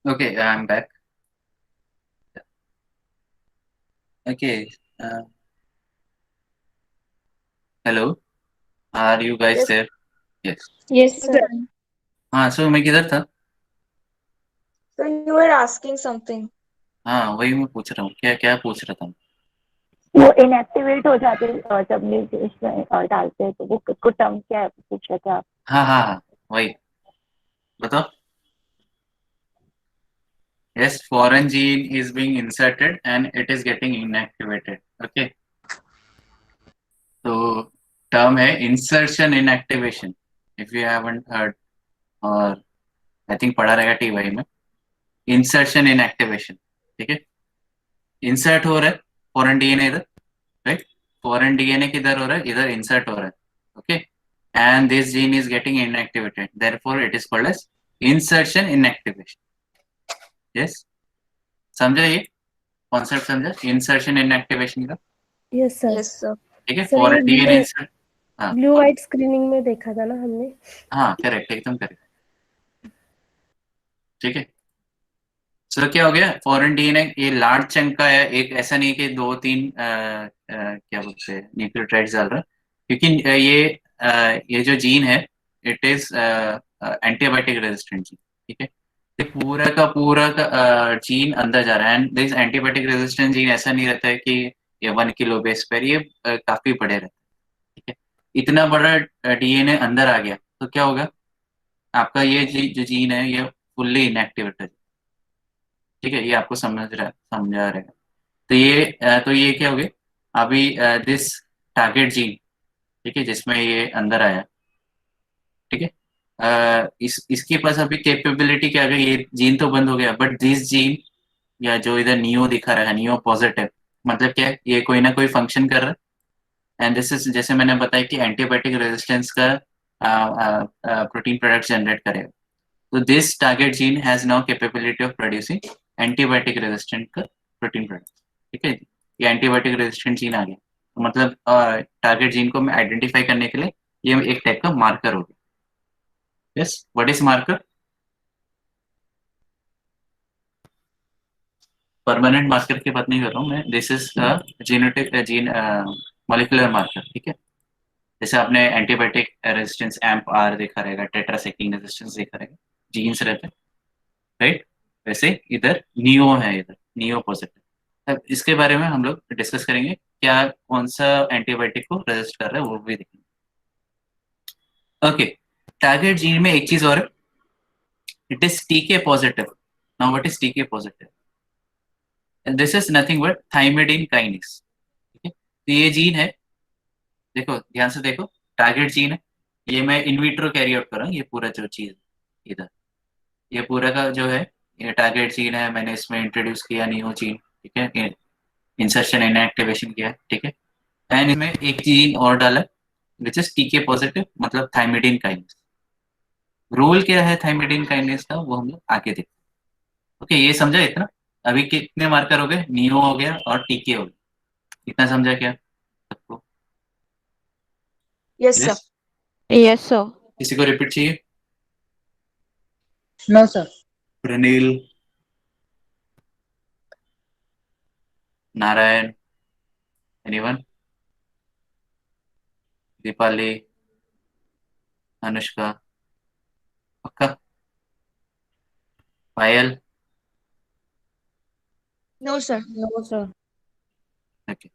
Okay, I'm back. Okay. Uh, Hello. Are you guys Yes. there? Yes. Yes, sir. हाँ, so मैं किधर था? So you were asking something. हाँ, वही मैं पूछ रहा हूँ, क्या क्या पूछ रहा था? वो इनएक्टिवेट हो जाते हैं जब न्यूज इसमें डालते हैं, तो वो को टर्म क्या है पूछ रहे थे आप? हाँ हाँ हाँ, वही बताओ. Yes, foreign gene is being inserted and it is getting inactivated. Okay. तो टर्म है insertion inactivation. If you haven't heard, और आई थिंक पढ़ा रहेगा टीवाई में, इंसर्शन इनएक्टिवेशन. ठीक है, इंसर्ट हो रहा है फॉरेन डीएनए इधर, राइट? फॉरेन डीएनए किधर हो रहा है? इधर इंसर्ट हो रहा है. Okay, and this gene is getting inactivated, therefore it is called as insertion inactivation. Yes, समझा ये कॉन्सेप्ट? समझा इंसर्शन इनएक्टिवेशन का? Yes sir. Yes, sir. ठीक है, सर, ये फॉरेन डीएनए इंसर्ट. हाँ ब्लू व्हाइट स्क्रीनिंग में देखा था ना हमने। हाँ, करेक्ट, एकदम करेक्ट. ठीक है, सो क्या हो गया? फॉरेन डीएनए ये लार्ज चंक का है, एक ऐसा नहीं कि दो तीन क्या बोलते हैं न्यूक्लियोटाइड्स डाल रहा है, क्योंकि ये जो जीन है it is antibiotic resistant gene. ठीक है, ये पूरा का जीन अंदर जा रहा है. And this antibiotic resistant gene ऐसा नहीं रहता है कि ये 1 किलो बेस पर, ये काफी बड़े रहते हैं. ठीक है, इतना बड़ा डीएनए अंदर आ गया तो क्या होगा? आपका ये जो जीन है ये फुल्ली इनएक्टिवेट है. ठीक है, ये आपको समझा रहेगा. तो ये क्या हो गया अभी? दिस टारगेट जीन, ठीक है, जिसमें ये अंदर आया. ठीक है, इसके पास अभी कैपेबिलिटी क्या आ गई? ये जीन तो बंद हो गया, बट दिस जीन या जो इधर नियो दिखा रहा है, नियो पॉजिटिव, मतलब क्या है? ये कोई ना कोई फंक्शन कर रहा है. एंड दिस इज, जैसे मैंने बताया कि एंटीबायोटिक रेजिस्टेंस का प्रोटीन प्रोडक्ट जनरेट करेगा. तो this target gene has no capability of producing antibiotic resistant का प्रोटीन प्रोडक्ट. ठीक है, ये एंटीबायोटिक रेजिस्टेंट जीन आ गया, तो मतलब टारगेट जीन को मैं आइडेंटिफाई करने के लिए ये एक टाइप का मार्कर हो गया. Yes, what is marker? Permanent marker की बात नहीं कर रहा हूँ मैं. This is genetic gene molecular marker. ठीक है, जैसे आपने एंटीबायोटिक रेजिस्टेंस एम्प आर देखा रहेगा, टेट्रासाइक्लिन रेजिस्टेंस देखा रहेगा, जीन्स रहते हैं, राइट? वैसे इधर नियो है, इधर नियो पॉजिटिव. अब इसके बारे में हम लोग डिस्कस करेंगे, क्या कौन सा एंटीबायोटिक को रेजिस्ट कर रहा है वो भी देखेंगे. ओके, टारगेट जीन में एक चीज और है, इट इज टीके पॉजिटिव. नाउ व्हाट इज टीके positive? This is nothing but thymidine kinase. ठीक है, तो ये जीन है, देखो ध्यान से देखो, टारगेट जीन है. ये मैं इनविट्रो कैरी आउट कर रहा हूँ, ये पूरा जो चीज इधर, ये पूरा का जो है ये टारगेट जीन है. मैंने इसमें इंट्रोड्यूस किया नियो जीन. ठीक है, इंसर्शन इनएक्टिवेशन किया. ठीक है, एंड इसमें एक जीन और डाला विच इज टीके पॉजिटिव, मतलब थाइमिडीन काइनेज. रोल क्या है थाइमिडीन काइनेज का वो हम लोग आगे देखते हैं. ओके, ये समझा इतना? अभी कितने मार्कर हो गए? नियो हो गया और टीके हो गया. इतना समझा क्या सबको? Yes, sir. Yes, Yes, sir. किसी को रिपीट चाहिए? No, sir. Praneel, Narayan, anyone? Deepali, Anushka, पक्का? Payal? No, sir. No sir. Okay,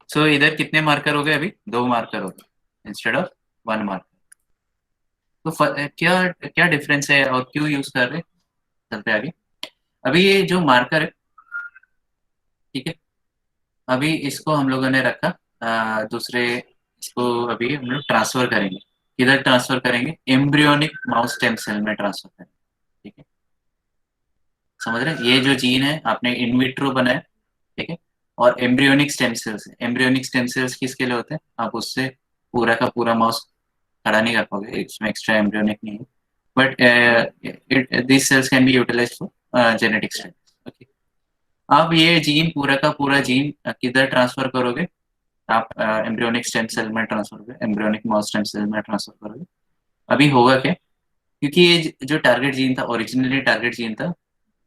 so इधर कितने मार्कर हो गए? अभी 2 मार्कर हो गए इंस्टेड ऑफ 1 मार्कर. तो क्या क्या डिफरेंस है और क्यों यूज कर रहे हैं? चलते आगे. अभी ये जो मार्कर है, ठीक है, अभी इसको हम लोगों ने रखा दूसरे, इसको अभी हम लोग ट्रांसफर करेंगे. किधर ट्रांसफर करेंगे? एम्ब्रियोनिक माउस स्टेम सेल में ट्रांसफर करेंगे. ठीक है, समझ रहे? ये जो जीन है आपने इन विट्रो बनाया, ठीक है, और एम्ब्रियोनिक स्टेम सेल्स है. एम्ब्रियोनिक स्टेम सेल्स किसके लिए होते हैं? आप उससे पूरा का पूरा माउस खड़ा नहीं कर पाओगे, इसमें एक्स्ट्रा एम्ब्रियोनिक नहीं है, but this cells can be utilized for genetic studies. Okay, अब ये जीन पूरा का पूरा जीन किधर ट्रांसफर करोगे? आप एम्ब्रियोनिक स्टेम सेल में ट्रांसफर करोगे, एम्ब्रियोनिक माउस स्टेम सेल में ट्रांसफर करोगे. अभी होगा क्या? क्योंकि ये जो टारगेट जीन था, ओरिजिनली टारगेट जीन था,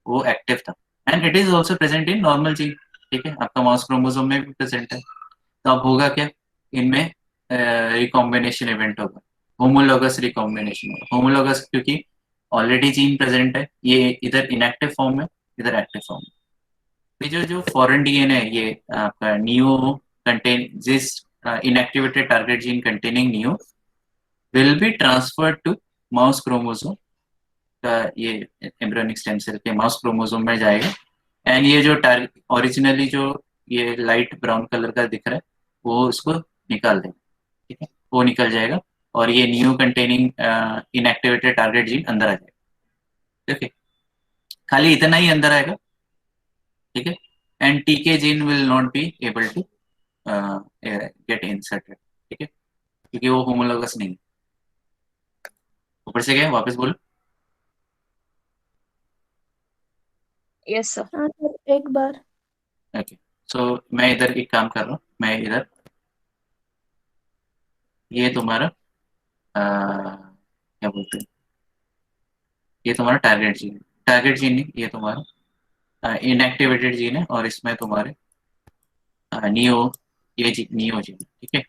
वो एक्टिव था and it is also present in normal gene, ठीक है, आपका माउस क्रोमोसोम में भी प्रेजेंट है। तो अब होगा क्या, इनमें रिकॉम्बिनेशन इवेंट होगा, होमोलॉगस रिकॉम्बिनेशन होगा। होमोलॉगस क्योंकि ऑलरेडी जीन प्रेजेंट है, ये इधर इनएक्टिव फॉर्म में, इधर एक्टिव फॉर्म में। ये जो फॉरेन डीएनए है, ये आपका neo contain this inactivated target gene containing neo will be transferred to mouse chromosome का, ये एम्ब्रियोनिक स्टेम सेल के माउस क्रोमोसोम में जाएगा एंड ये जो टारगेट ओरिजिनली जो ये लाइट ब्राउन कलर का दिख रहा है वो उसको निकाल देगा, ठीक है, वो निकल जाएगा और ये new containing inactivated target gene अंदर आ जाएगा। ओके, खाली इतना ही अंदर आएगा, ठीक है, and TK gene will not be able to get inserted, ठीक है, क्योंकि वो होमोलॉगस नहीं है। ऊपर से क्या वापस बोलो। Yes sir. हाँ सर, एक बार। ओके, सो मैं इधर एक काम कर रहा हूँ, मैं इधर ये तुम्हारा क्या बोलते हैं, ये तुम्हारा टारगेट जीन, टारगेट जीन नहीं, ये तुम्हारा इनएक्टिवेटेड जीन है और इसमें तुम्हारे नियो, ये नियो जीन, ठीक है,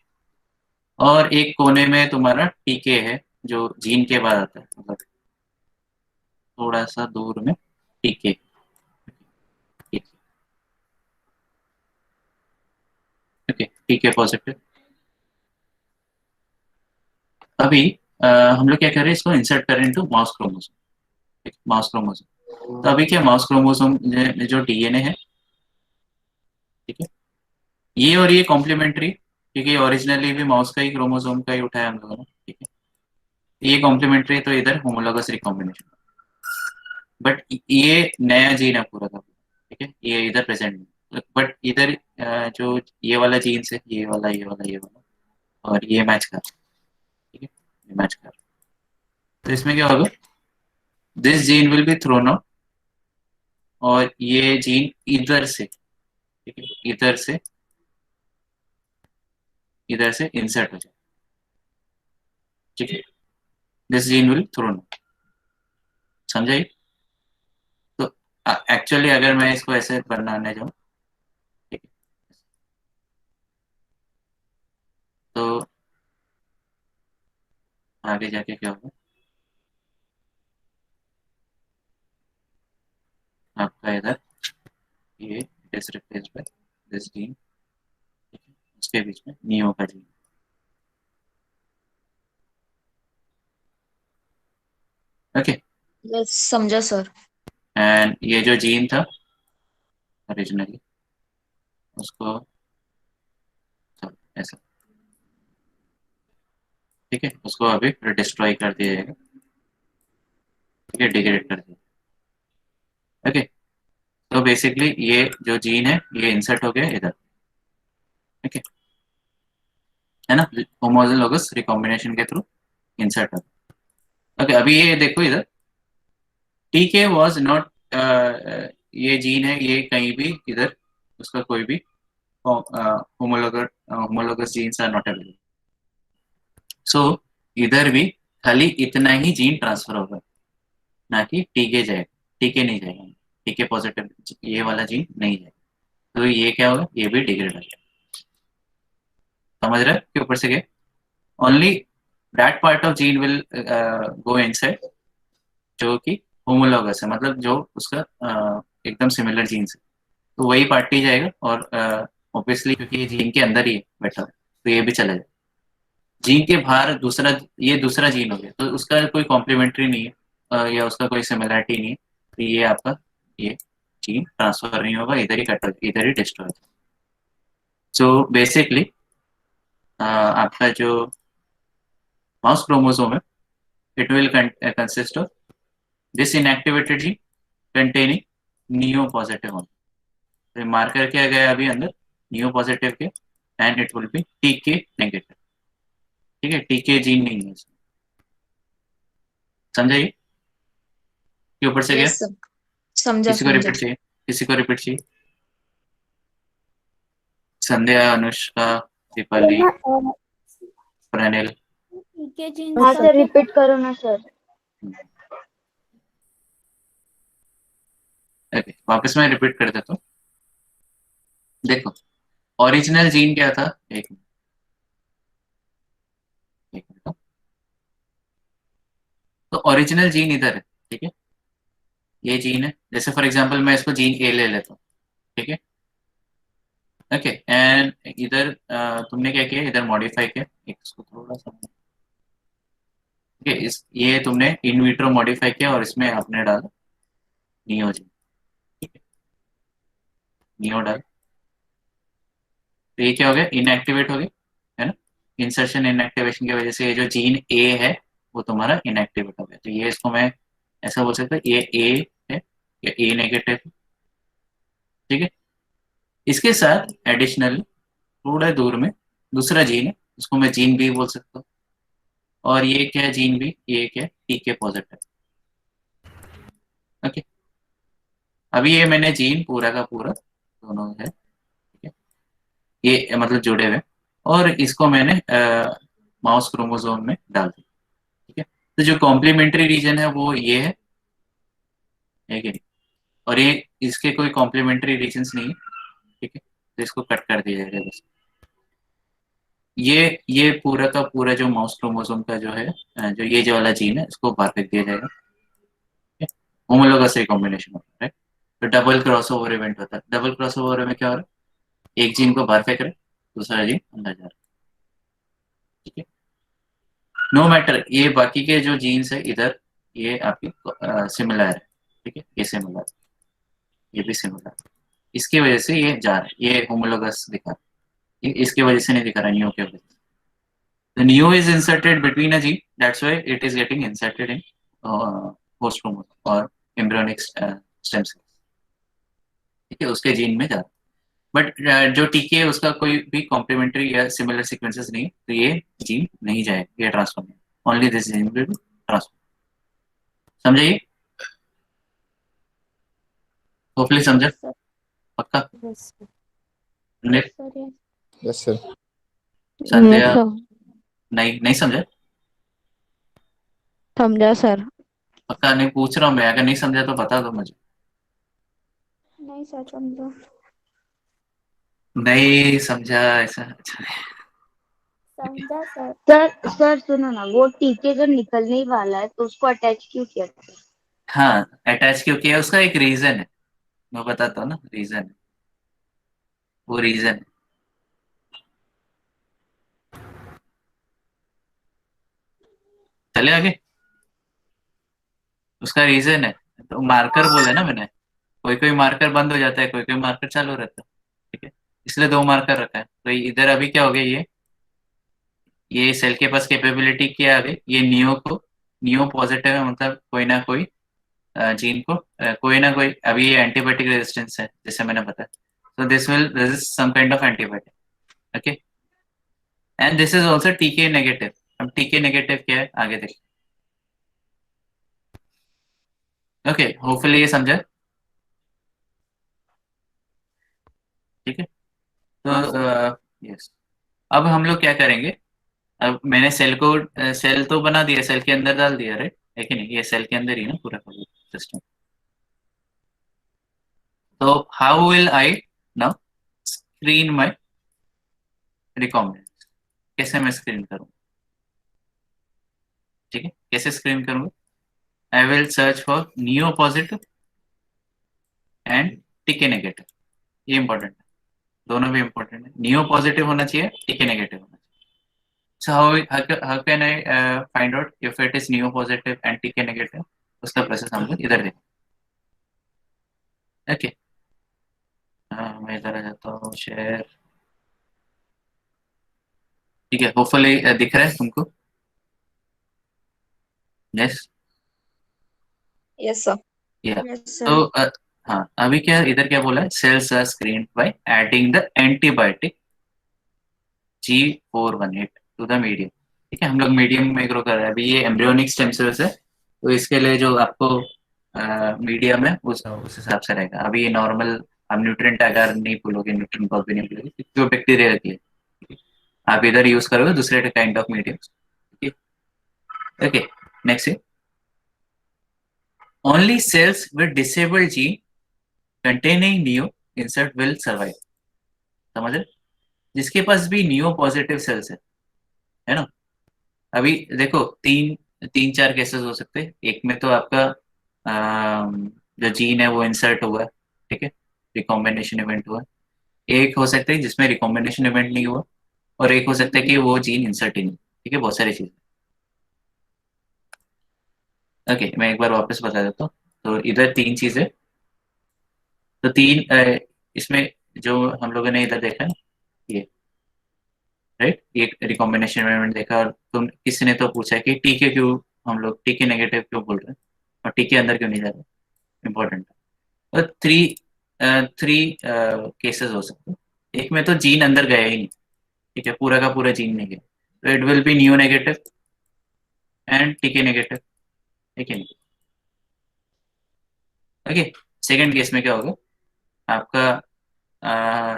और एक कोने में तुम्हारा टीके है जो जीन के बाद आता है, मतलब थोड़ा सा दूर में टीके, ओके, टीके पॉजिटिव। अभी हम लोग क्या कर रहे हैं, इसको इंसर्ट करें into mouse chromosome, mouse chromosome. तो अभी क्या माउस क्रोमोसोम जो डीएनए है, ठीक है, ये और ये कॉम्प्लीमेंट्री, क्योंकि ओरिजिनली भी माउस का ही क्रोमोसोम का ही उठाया हम लोगों ने, ठीक है, ये कॉम्प्लीमेंट्री, तो इधर होमोलॉगस रिकॉम्बिनेशन, बट ये नया जीन है पूरा का, ठीक है, ये इधर प्रेजेंट नहीं, बट इधर जो ये वाला जीन्स है, ये वाला ये वाला ये वाला और ये मैच कर, ठीक है, ये मैच कर, तो इसमें क्या होगा, this gene will be thrown out और ये जीन इधर से, ठीक है, इधर से इंसर्ट हो जाए, ठीक है, this gene will thrown out, समझाइए। तो एक्चुअली अगर मैं इसको ऐसे बनाने जाऊं, ठीक है, तो आगे जाके क्या होगा, आपका इधर ये is replaced by this gene, ठीक है, उसके बीच में नियो का जीन, ओके, यस समझा सर। एंड ये जो जीन था ओरिजिनली उसको ऐसा, ठीक है, उसको अभी डिस्ट्रॉय कर दिया जाएगा, ठीक है, डिग्रेड कर दिया, ओके। तो बेसिकली ये जो जीन है ये इंसर्ट हो गया इधर, ठीक है ना, होमोलॉगस रिकॉम्बिनेशन के थ्रू इंसर्ट हो गया। ओके, अभी ये देखो इधर टीके वाज नॉट, ये जीन है, ये कहीं भी इधर उसका कोई भी homologous genes are not available, so इधर भी खाली इतना ही जीन ट्रांसफर होगा, ना कि टीके जाएगा, टीके नहीं जाएगा, टीके पॉजिटिव ये वाला जीन नहीं जाएगा, तो ये क्या होगा, ये भी डिग्रेड हो जाएगा, समझ रहे हो कि ऊपर से क्या, only that part of gene will go inside जो कि होमोलॉगस है, मतलब जो उसका एकदम सिमिलर जीन्स है, तो वही पार्ट ही जाएगा और ऑब्वियसली क्योंकि ये जीन के अंदर ही है बैठा है, तो ये भी चला जाएगा। जीन के बाहर दूसरा, ये दूसरा जीन हो गया, तो उसका कोई कॉम्प्लीमेंट्री नहीं है या उसका कोई सिमिलरिटी नहीं है, तो ये आपका ये जीन ट्रांसफर नहीं होगा, इधर ही कट हो, इधर ही डिस्ट्रॉय। सो बेसिकली आपका जो माउस क्रोमोसोम है, it will consist of this inactivated gene containing neo positive one, तो मार्कर किया गया अभी अंदर नियो पॉजिटिव के एंड इट विल बी टीके नेगेटिव, ठीक है, टीके जीन नहीं है इसमें, समझाइए कि ऊपर से गया। यस सर, समझा किसी को समझा। रिपीट चाहिए, किसी को रिपीट चाहिए, संध्या, अनुष्का, दीपाली, प्रणिल, टीके जीन हाँ सर। सर, रिपीट करो ना सर। ओके, वापस मैं रिपीट कर देता हूँ। देखो, ओरिजिनल जीन क्या था, एक मिनट। तो ओरिजिनल जीन इधर है, ठीक है, ये जीन है। जैसे फॉर एग्जांपल मैं इसको जीन ए ले लेता हूँ, ठीक है। ओके, एंड इधर तुमने क्या किया, इधर मॉडिफाई किया, इसको थोड़ा सा, ठीक है, इस ये तुमने इन विट्रो मॉडिफाई किया और इसमें आपने डाला नियो जीन, ठीक है, नियो डाल, तो ये क्या हो गया, इनएक्टिवेट हो गया, है ना। इंसर्शन इनएक्टिवेशन की वजह से ये जो जीन ए है वो तुम्हारा इनएक्टिवेट हो गया। तो ये इसको मैं ऐसा बोल सकता हूँ, ये ए है या ए नेगेटिव, ठीक है। इसके साथ एडिशनल थोड़ा दूर में दूसरा जीन है, उसको मैं जीन बी बोल सकता हूँ। और ये क्या है, जीन बी, ये क्या है, टीके पॉजिटिव। ओके, अभी ये मैंने जीन पूरा का पूरा दोनों है, ठीक है, ये मतलब जुड़े हुए, और इसको मैंने माउस क्रोमोसोम में डाल दिया, ठीक है। तो जो कॉम्प्लीमेंट्री रीजन है वो ये है कि नहीं, और ये इसके कोई कॉम्प्लीमेंट्री रीजन्स नहीं है, ठीक है, तो इसको कट कर दिया जाएगा बस। ये पूरा का पूरा जो माउस क्रोमोसोम का जो है जो ये जो वाला जीन है इसको बाहर फेंक दिया जाएगा, होमोलोगस रिकॉम्बिनेशन होता है। तो डबल क्रॉसओवर इवेंट होता है। डबल क्रॉसओवर में क्या हो रहा है, एक जीन को बाहर फेंक रहे, दूसरा जीन अंदर जा रहा है, ठीक है। नो मैटर ये बाकी के जो जीन्स है इधर, ये आपकी सिमिलर है, ठीक है, ये सिमिलर, ये भी सिमिलर, इसकी वजह से ये जा रहा है, ये होमोलोगस दिखा रहा है, इसकी वजह से नहीं दिखा रहा, न्यू की वजह से। The neo is inserted between a gene, that's why it is getting inserted in host chromosome or embryonic stem cells, ठीक है, उसके जीन में जा रहा है। बट जो टीके है उसका कोई भी कॉम्प्लीमेंट्री या सिमिलर सीक्वेंसेस नहीं है, तो ये जीन नहीं जाएगा, ये ट्रांसफर नहीं, only this gene will transfer. समझाइए, होपफुली समझा, सर पक्का। यस निल, सर यस यस सर। संध्या, सर नहीं नहीं समझा, समझा सर। पक्का नहीं, पूछ रहा हूँ मैं, अगर नहीं समझा तो बता दो मुझे। नहीं सर समझो। नहीं समझा ऐसा, अच्छा। समझा सर। सर सर सुनो ना, वो टीके जो निकलने ही वाला है तो उसको अटैच क्यों किया था? हाँ, अटैच क्यों किया, उसका एक रीजन है, मैं बताता हूँ ना, रीजन है, वो रीजन है। चले आगे, उसका रीजन है। तो मार्कर बोले ना मैंने, कोई कोई मार्कर बंद हो जाता है, कोई कोई मार्कर चालू रहता है, ठीक है, इसलिए दो मार्कर रखा है। तो इधर अभी क्या हो गया, ये सेल के पास कैपेबिलिटी क्या आ गई, ये नियो पॉजिटिव है, मतलब कोई ना कोई जीन को कोई ना कोई, अभी ये एंटीबायोटिक रेजिस्टेंस है जैसे मैंने बताया, तो this will resist some kind of antibiotic, okay. And this is also TK negative. अब टीके नेगेटिव क्या है आगे देखते हैं, ओके, होपफुली ये समझा, ठीक है। हाँ सर। तो यस, अब हम लोग क्या करेंगे, अब मैंने सेल को सेल तो बना दिया, सेल के अंदर डाल दिया, राइट है कि नहीं, ये सेल के अंदर ही ना पूरा सिस्टम। तो how will I now screen my recombinant, कैसे मैं स्क्रीन करूँ, ठीक है, कैसे स्क्रीन करूंगा, I will search for neo positive and टीके नेगेटिव, ये इंपॉर्टेंट है, दोनों भी इंपॉर्टेंट है, नियो पॉजिटिव होना चाहिए, टीके नेगेटिव होना चाहिए। So how can I find out if it is neo positive and TK negative? उसका प्रोसेस हम लोग इधर देखें, ओके। मैं इधर आ जाता हूँ, शेयर, ठीक है, होपफुली दिख रहा है तुमको, यस यस सर। या। यस तो सर। हाँ, अभी क्या इधर क्या बोला है, cells are screened by adding the antibiotic G418 to the medium, ठीक है, हम लोग मीडियम में ग्रो कर रहे हैं, अभी ये एम्ब्रियोनिक स्टेम सेल्स है, तो इसके लिए जो आपको मीडियम है उस हिसाब से रहेगा। अभी ये नॉर्मल आप न्यूट्रिएंट अगर नहीं बोलोगे, न्यूट्रिएंट को भी नहीं बोलोगे, जो बैक्टीरिया रहती है, ठीक है? आप इधर यूज करोगे दूसरे काइंड ऑफ मीडियम, ठीक है, okay. Next, only cells with disabled gene containing neo insert will survive. समझ रहे? जिसके पास भी नियो पॉजिटिव सेल्स है ना, अभी देखो तीन चार केसेस हो सकते हैं। एक में तो आपका जो जीन है वो इंसर्ट हुआ है, ठीक है, रिकॉम्बिनेशन इवेंट हुआ है। एक हो सकता है जिसमें रिकॉम्बिनेशन इवेंट नहीं हुआ, और एक हो सकता है कि वो जीन इंसर्ट ही नहीं, ठीक है, बहुत सारी चीजें। ओके, मैं एक बार वापस बता देता हूँ। तो इधर तीन चीजें, तो तीन इसमें जो हम लोगों ने इधर देखा है, ये राइट, एक रिकॉम्बिनेशन इवेंट देखा, और तुम किसी ने तो पूछा कि टीके क्यों, हम लोग टीके नेगेटिव क्यों बोल रहे हैं और टीके अंदर क्यों नहीं जा रहे, इंपॉर्टेंट है। और थ्री थ्री केसेस हो सकते हैं। एक में तो जीन अंदर गया ही नहीं, ठीक है, पूरा का पूरा जीन नहीं गया, तो it will B new negative and टीके नेगेटिव, ठीक है। ओके, सेकेंड केस में क्या होगा, आपका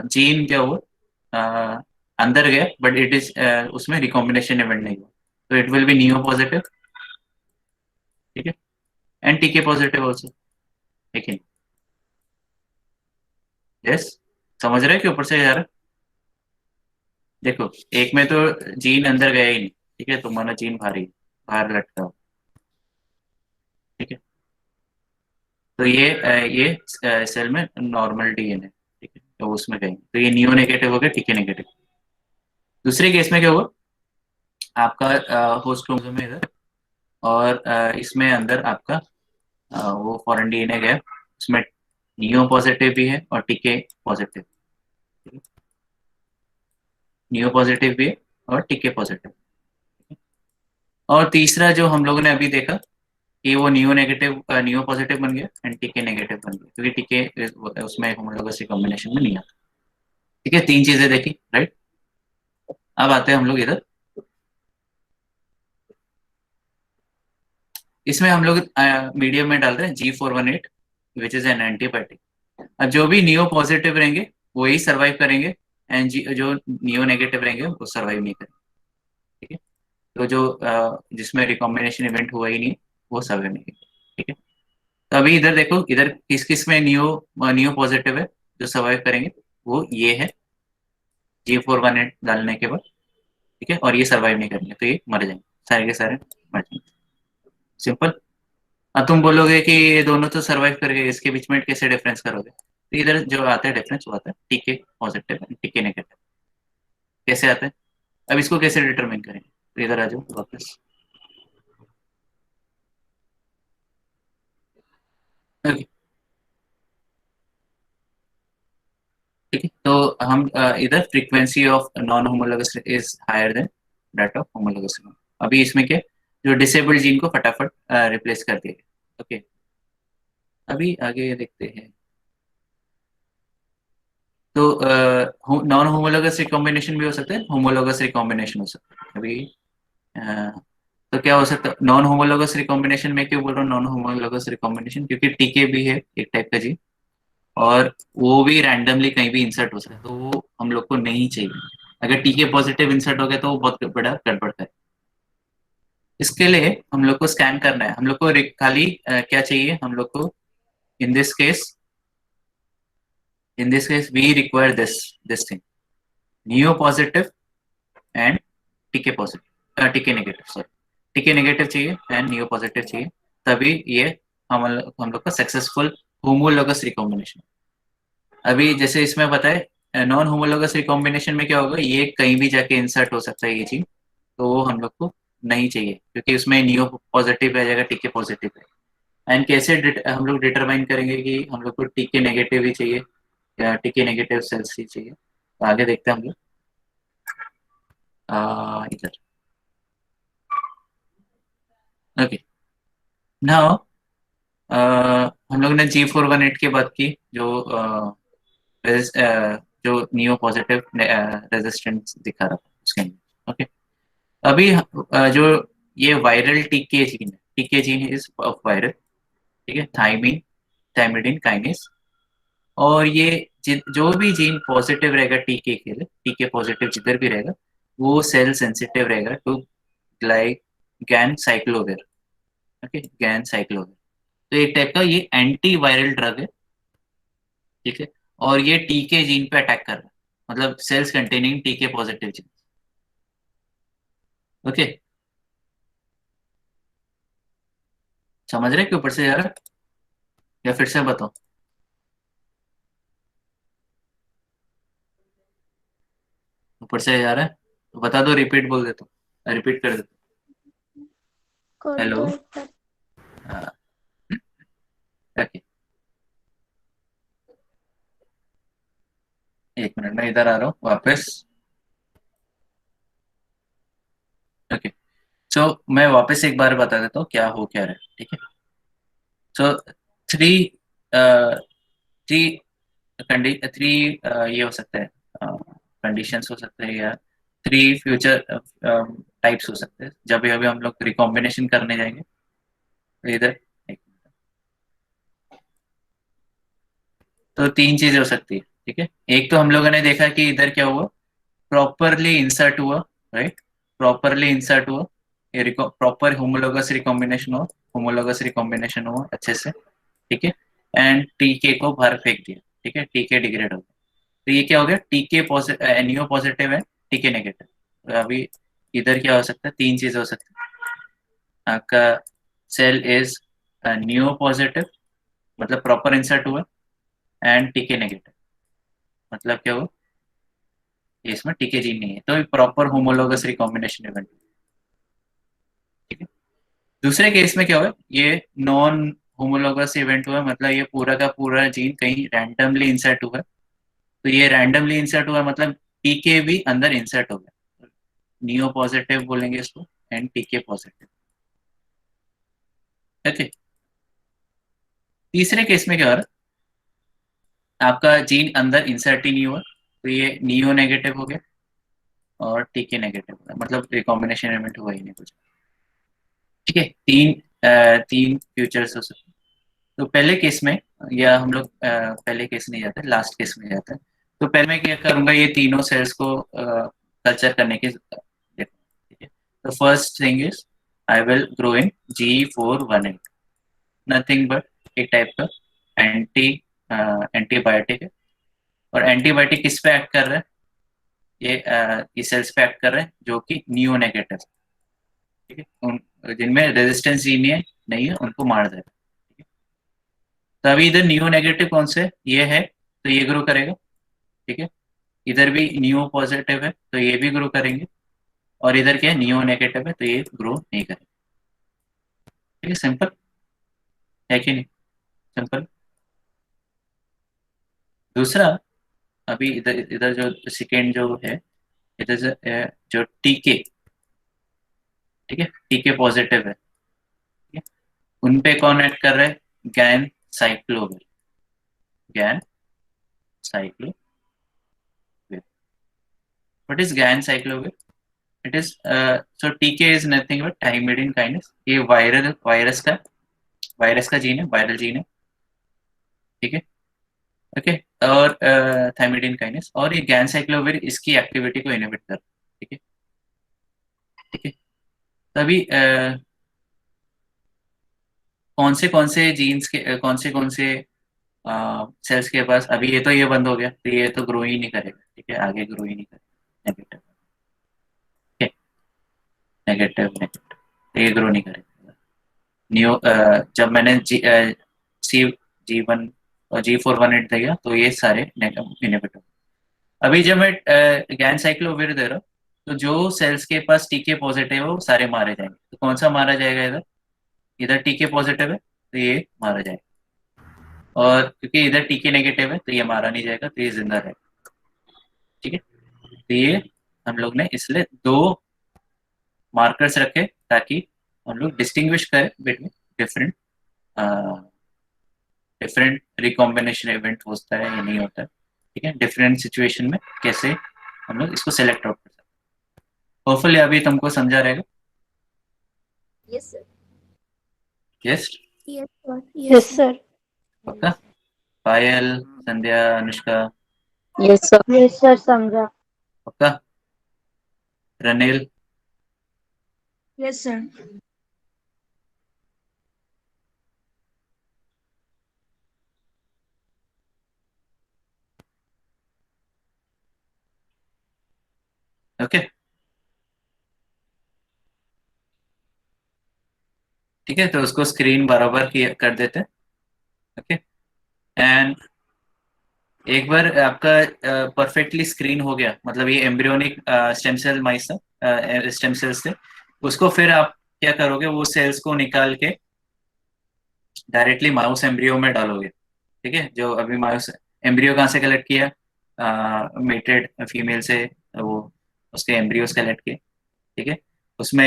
जीन क्या हुआ, अ, अंदर गया बट इट इज उसमें रिकॉम्बिनेशन इवेंट नहीं हुआ, तो it will B new positive, ठीक है, एंड टीके पॉजिटिव ऑल्सो, ठीक है। यस, समझ रहे हैं कि ऊपर से जा रहा है? देखो, एक में तो जीन अंदर गया ही नहीं, ठीक है, तो माना जीन बाहर लटका हो, ठीक है। तो ये सेल में नॉर्मल डीएनए, ठीक है, तो उसमें गए, तो ये नियो नेगेटिव हो गया, ठीक है, नेगेटिव। दूसरे केस में क्या हुआ, आपका होस्ट क्रोमोसोम है इधर, और इसमें अंदर आपका वो फॉरेन डीएनए गया, उसमें नियो पॉजिटिव भी है और टीके पॉजिटिव, नियो पॉजिटिव भी है और टीके पॉजिटिव। और तीसरा जो हम लोगों ने अभी देखा कि वो नियो नेगेटिव नियो पॉजिटिव बन गया एंड टीके नेगेटिव बन गया, क्योंकि टीके उसमें होमोलोगस रिकॉम्बिनेशन में नहीं आता, ठीक है। तीन चीजें देखी, राइट। अब आते हैं हम लोग इधर, इसमें हम लोग मीडियम में डाल रहे हैं G418 which is an antibiotic. अब जो भी नियो पॉजिटिव रहेंगे वो ही सर्वाइव करेंगे, एंड जो नियो नेगेटिव रहेंगे वो सर्वाइव नहीं करेंगे, ठीक है। तो जो जिसमें रिकॉम्बिनेशन इवेंट हुआ ही नहीं वो सर्वाइव नहीं करेंगे, ठीक है। तो अभी इधर देखो, इधर किस किस में नियो पॉजिटिव है जो सर्वाइव करेंगे, वो ये है G418 डालने के बाद, ठीक है, और ये सर्वाइव नहीं करेंगे, तो ये मर जाएंगे, सारे के सारे मर जाएंगे, सिंपल। अब तुम बोलोगे कि ये दोनों तो सर्वाइव कर गए, इसके बीच में कैसे डिफरेंस करोगे, तो इधर जो आता है डिफरेंस वो आता है टीके पॉजिटिव एंड टीके नेगेटिव, कैसे आता है, अब इसको कैसे डिटरमिन करेंगे, तो इधर आ जाओ वापस। ओके, ठीक है, तो हम इधर frequency of non homologous is higher than that of homologous. अभी इसमें क्या, जो डिसेबल्ड जीन को फटाफट रिप्लेस कर दिया गया। ओके, अभी आगे देखते हैं। तो नॉन होमोलोगस रिकॉम्बिनेशन भी हो सकता है, होमोलोगस रिकॉम्बिनेशन हो सकता है। अभी अ, तो क्या हो सकता है नॉन होमोलोगस रिकॉम्बिनेशन में, क्यों बोल रहा हूँ नॉन होमोलोगस रिकॉम्बिनेशन, क्योंकि टीके भी है एक टाइप का जीन, और वो भी रैंडमली कहीं भी इंसर्ट हो सकता है, तो वो हम लोग को नहीं चाहिए। अगर टीके पॉजिटिव इंसर्ट हो गया तो वो बहुत बड़ा गड़बड़ है। इसके लिए हम लोग को स्कैन करना है, हम लोग को खाली क्या चाहिए हम लोग को, in this case we require this thing, neo positive and TK positive, TK negative, sorry, TK negative चाहिए एंड नियो पॉजिटिव चाहिए, तभी ये हम लोग का सक्सेसफुल होमोलोगस रिकॉम्बिनेशन। अभी जैसे इसमें बताए नॉन होमोलोगस रिकॉम्बिनेशन में क्या होगा, ये कहीं भी जाके इंसर्ट हो सकता है ये चीज, तो वो हम लोग को नहीं चाहिए, क्योंकि उसमें नियो पॉजिटिव आ जाएगा, टीके पॉजिटिव है। एंड कैसे हम लोग डिटरमाइन करेंगे कि हम लोग को टीके नेगेटिव ही चाहिए या टीके नेगेटिव सेल्स ही चाहिए, तो आगे देखते हैं हम लोग इधर। ओके, नाउ हम लोग ने G418 की बात की, जो नियो पॉजिटिव रेजिस्टेंस दिखा रहा था उसके अंदर। ओके, अभी जो ये वायरल टीके जीन है, टीके जीन इज वायरल, ठीक है, थाइमिडिन काइनेस, और ये जो भी जीन पॉजिटिव रहेगा टीके के लिए, टीके पॉजिटिव जिधर भी रहेगा, वो सेल सेंसिटिव रहेगा टू गैन साइक्लोवेर। ओके, गैन साइक्लोवेर तो एक टाइप का ये एंटी वायरल ड्रग है, ठीक है, और ये टीके जीन पे अटैक कर रहा है, मतलब सेल्स कंटेनिंग टीके पॉजिटिव जीन। ओके, समझ रहे कि ऊपर से जा रहा है या फिर से बताओ? ऊपर से जा रहा है तो बता दो, रिपीट बोल देता हूँ, रिपीट कर देता कर हेलो। दो एक बार। हूँ। हाँ, ओके, एक मिनट में इधर आ रहा हूँ वापस। ओके, सो मैं वापस एक बार बता देता हूँ क्या हो क्या रहा है, ठीक है। सो थ्री थ्री थ्री ये हो सकते हैं, कंडीशंस हो सकते हैं, या थ्री फ्यूचर टाइप्स हो सकते हैं जब भी अभी हम लोग रिकॉम्बिनेशन करने जाएंगे। तो इधर एक, तो तीन चीजें हो सकती है, ठीक है। एक तो हम लोगों ने देखा कि इधर क्या हुआ, प्रॉपरली इंसर्ट हुआ, राइट, प्रॉपरली इंसर्ट हुआ, ये प्रॉपर होमोलोगस रिकॉम्बिनेशन हुआ, होमोलोगस रिकॉम्बिनेशन हुआ अच्छे से, ठीक है, एंड टीके को बाहर फेंक दिया, ठीक है, टीके डिग्रेड हो गया। तो ये क्या हो गया, टीके पॉजिटिव, एनईओ पॉजिटिव है, टीके नेगेटिव। तो अभी इधर क्या हो सकता है, तीन चीजें हो सकती है। आपका सेल इज न्यू पॉजिटिव, मतलब प्रॉपर इंसर्ट हुआ, एंड टीके नेगेटिव, मतलब क्या हुआ, इसमें टीके जीन नहीं है, तो प्रॉपर होमोलोगस रिकॉम्बिनेशन इवेंट, ठीक है। दूसरे केस में क्या हुआ, ये नॉन होमोलोगस इवेंट हुआ, मतलब ये पूरा का पूरा जीन कहीं रैंडमली इंसर्ट हुआ है। तो ये रैंडमली इंसर्ट हुआ मतलब टीके भी अंदर इंसर्ट हो गया, नियो पॉजिटिव बोलेंगे इसको, एंड टीके पॉजिटिव, ओके। तीसरे केस में क्या हो रहा है, आपका जीन अंदर इंसर्ट ही नहीं हुआ, तो ये नियो नेगेटिव हो गया और टीके नेगेटिव हो गया, मतलब रिकॉम्बिनेशन इवेंट हुआ ही नहीं कुछ, ठीक है। तीन फ्यूचर्स हो सकते हैं। तो पहले केस में, या हम लोग पहले केस नहीं जाते, लास्ट केस में जाते हैं। तो पहले मैं क्या करूंगा, ये तीनों सेल्स को कल्चर करने की, ठीक है। तो first thing is I will grow in G418, nothing but एक टाइप का एंटी एंटीबायोटिक है। और एंटीबायोटिक किस पे एक्ट कर रहा है, ये सेल्स पे एक्ट कर रहे हैं जो कि नियो नेगेटिव, ठीक है, उन जिनमें रेजिस्टेंस जीन नहीं है उनको मार देगा, ठीक है। तो अभी इधर नियो नेगेटिव कौन से, ये है, तो ये ग्रो करेगा, ठीक है। इधर भी नियो पॉजिटिव है तो ये भी ग्रो करेंगे, और इधर क्या है, नियो नेगेटिव है तो ये ग्रो नहीं करेंगे, ठीक है। सिंपल है कि नहीं, सिंपल। दूसरा, अभी इधर इधर जो सेकेंड जो है, इधर जो टीके, ठीक है, टीके पॉजिटिव है, ठीक है, उन पे कौन एक्ट कर रहा है, ganciclovir, ganciclovir. What is ganciclovir? It is, so TK is nothing but thymidine kinase, ये वायरस का जीन है, वायरल जीन है, ठीक है, ओके। और थाइमिडिन काइनेस, और ये गैनसाइक्लोविर इसकी एक्टिविटी को इनहिबिट कर, ठीक है, ठीक है। तभी कौन से जीन्स के कौन से सेल्स के पास, अभी ये तो ये बंद हो गया तो ये तो ग्रो ही नहीं करेगा, ठीक है, आगे ग्रो ही नहीं करेगा, नेगेटिव, ठीक है, नेगेटिव नेगेटिव, ये ग्रो नहीं करेगा। न्यू जब मैंने G1 और G418 दिया तो ये सारे इनहिबिट हो। अभी जब मैं गैन साइक्लोविर दे रहा हूँ, तो जो सेल्स के पास टीके पॉजिटिव है वो सारे मारे जाएंगे। तो कौन सा मारा जाएगा, इधर, इधर टीके पॉजिटिव है तो ये मारा जाएगा, और क्योंकि इधर टीके नेगेटिव है तो ये मारा नहीं जाएगा, तो ये जिंदा रहेगा, ठीक है। तो ये हम लोग ने इसलिए दो मार्कर्स रखे ताकि हम लोग डिस्टिंग्विश करें between different different recombination event होता है या नहीं होता है, ठीक है, डिफरेंट सिचुएशन में कैसे हम लोग इसको सेलेक्ट आउट कर सकते हैं। होपफुली अभी तुमको समझा रहेगा। Yes sir. Yes, yes sir. Yes sir. पक्का। Payal, Sandhya, Anushka, yes sir. Yes sir, समझा। पक्का। Ranil, yes sir. ओके, ठीक है, तो उसको स्क्रीन बराबर कर देते हैं। ओके, एंड एक बार आपका परफेक्टली स्क्रीन हो गया, मतलब ये एम्ब्रियोनिक स्टेम सेल माइस था, स्टेम सेल्स थे, उसको फिर आप क्या करोगे, वो सेल्स को निकाल के डायरेक्टली माउस एम्ब्रियो में डालोगे। ठीक है, जो अभी माउस एम्ब्रियो कहाँ से कलेक्ट किया, मेटेड फीमेल से, वो उसके एम्ब्रियोस कलेक्ट किए। ठीक है, उसमें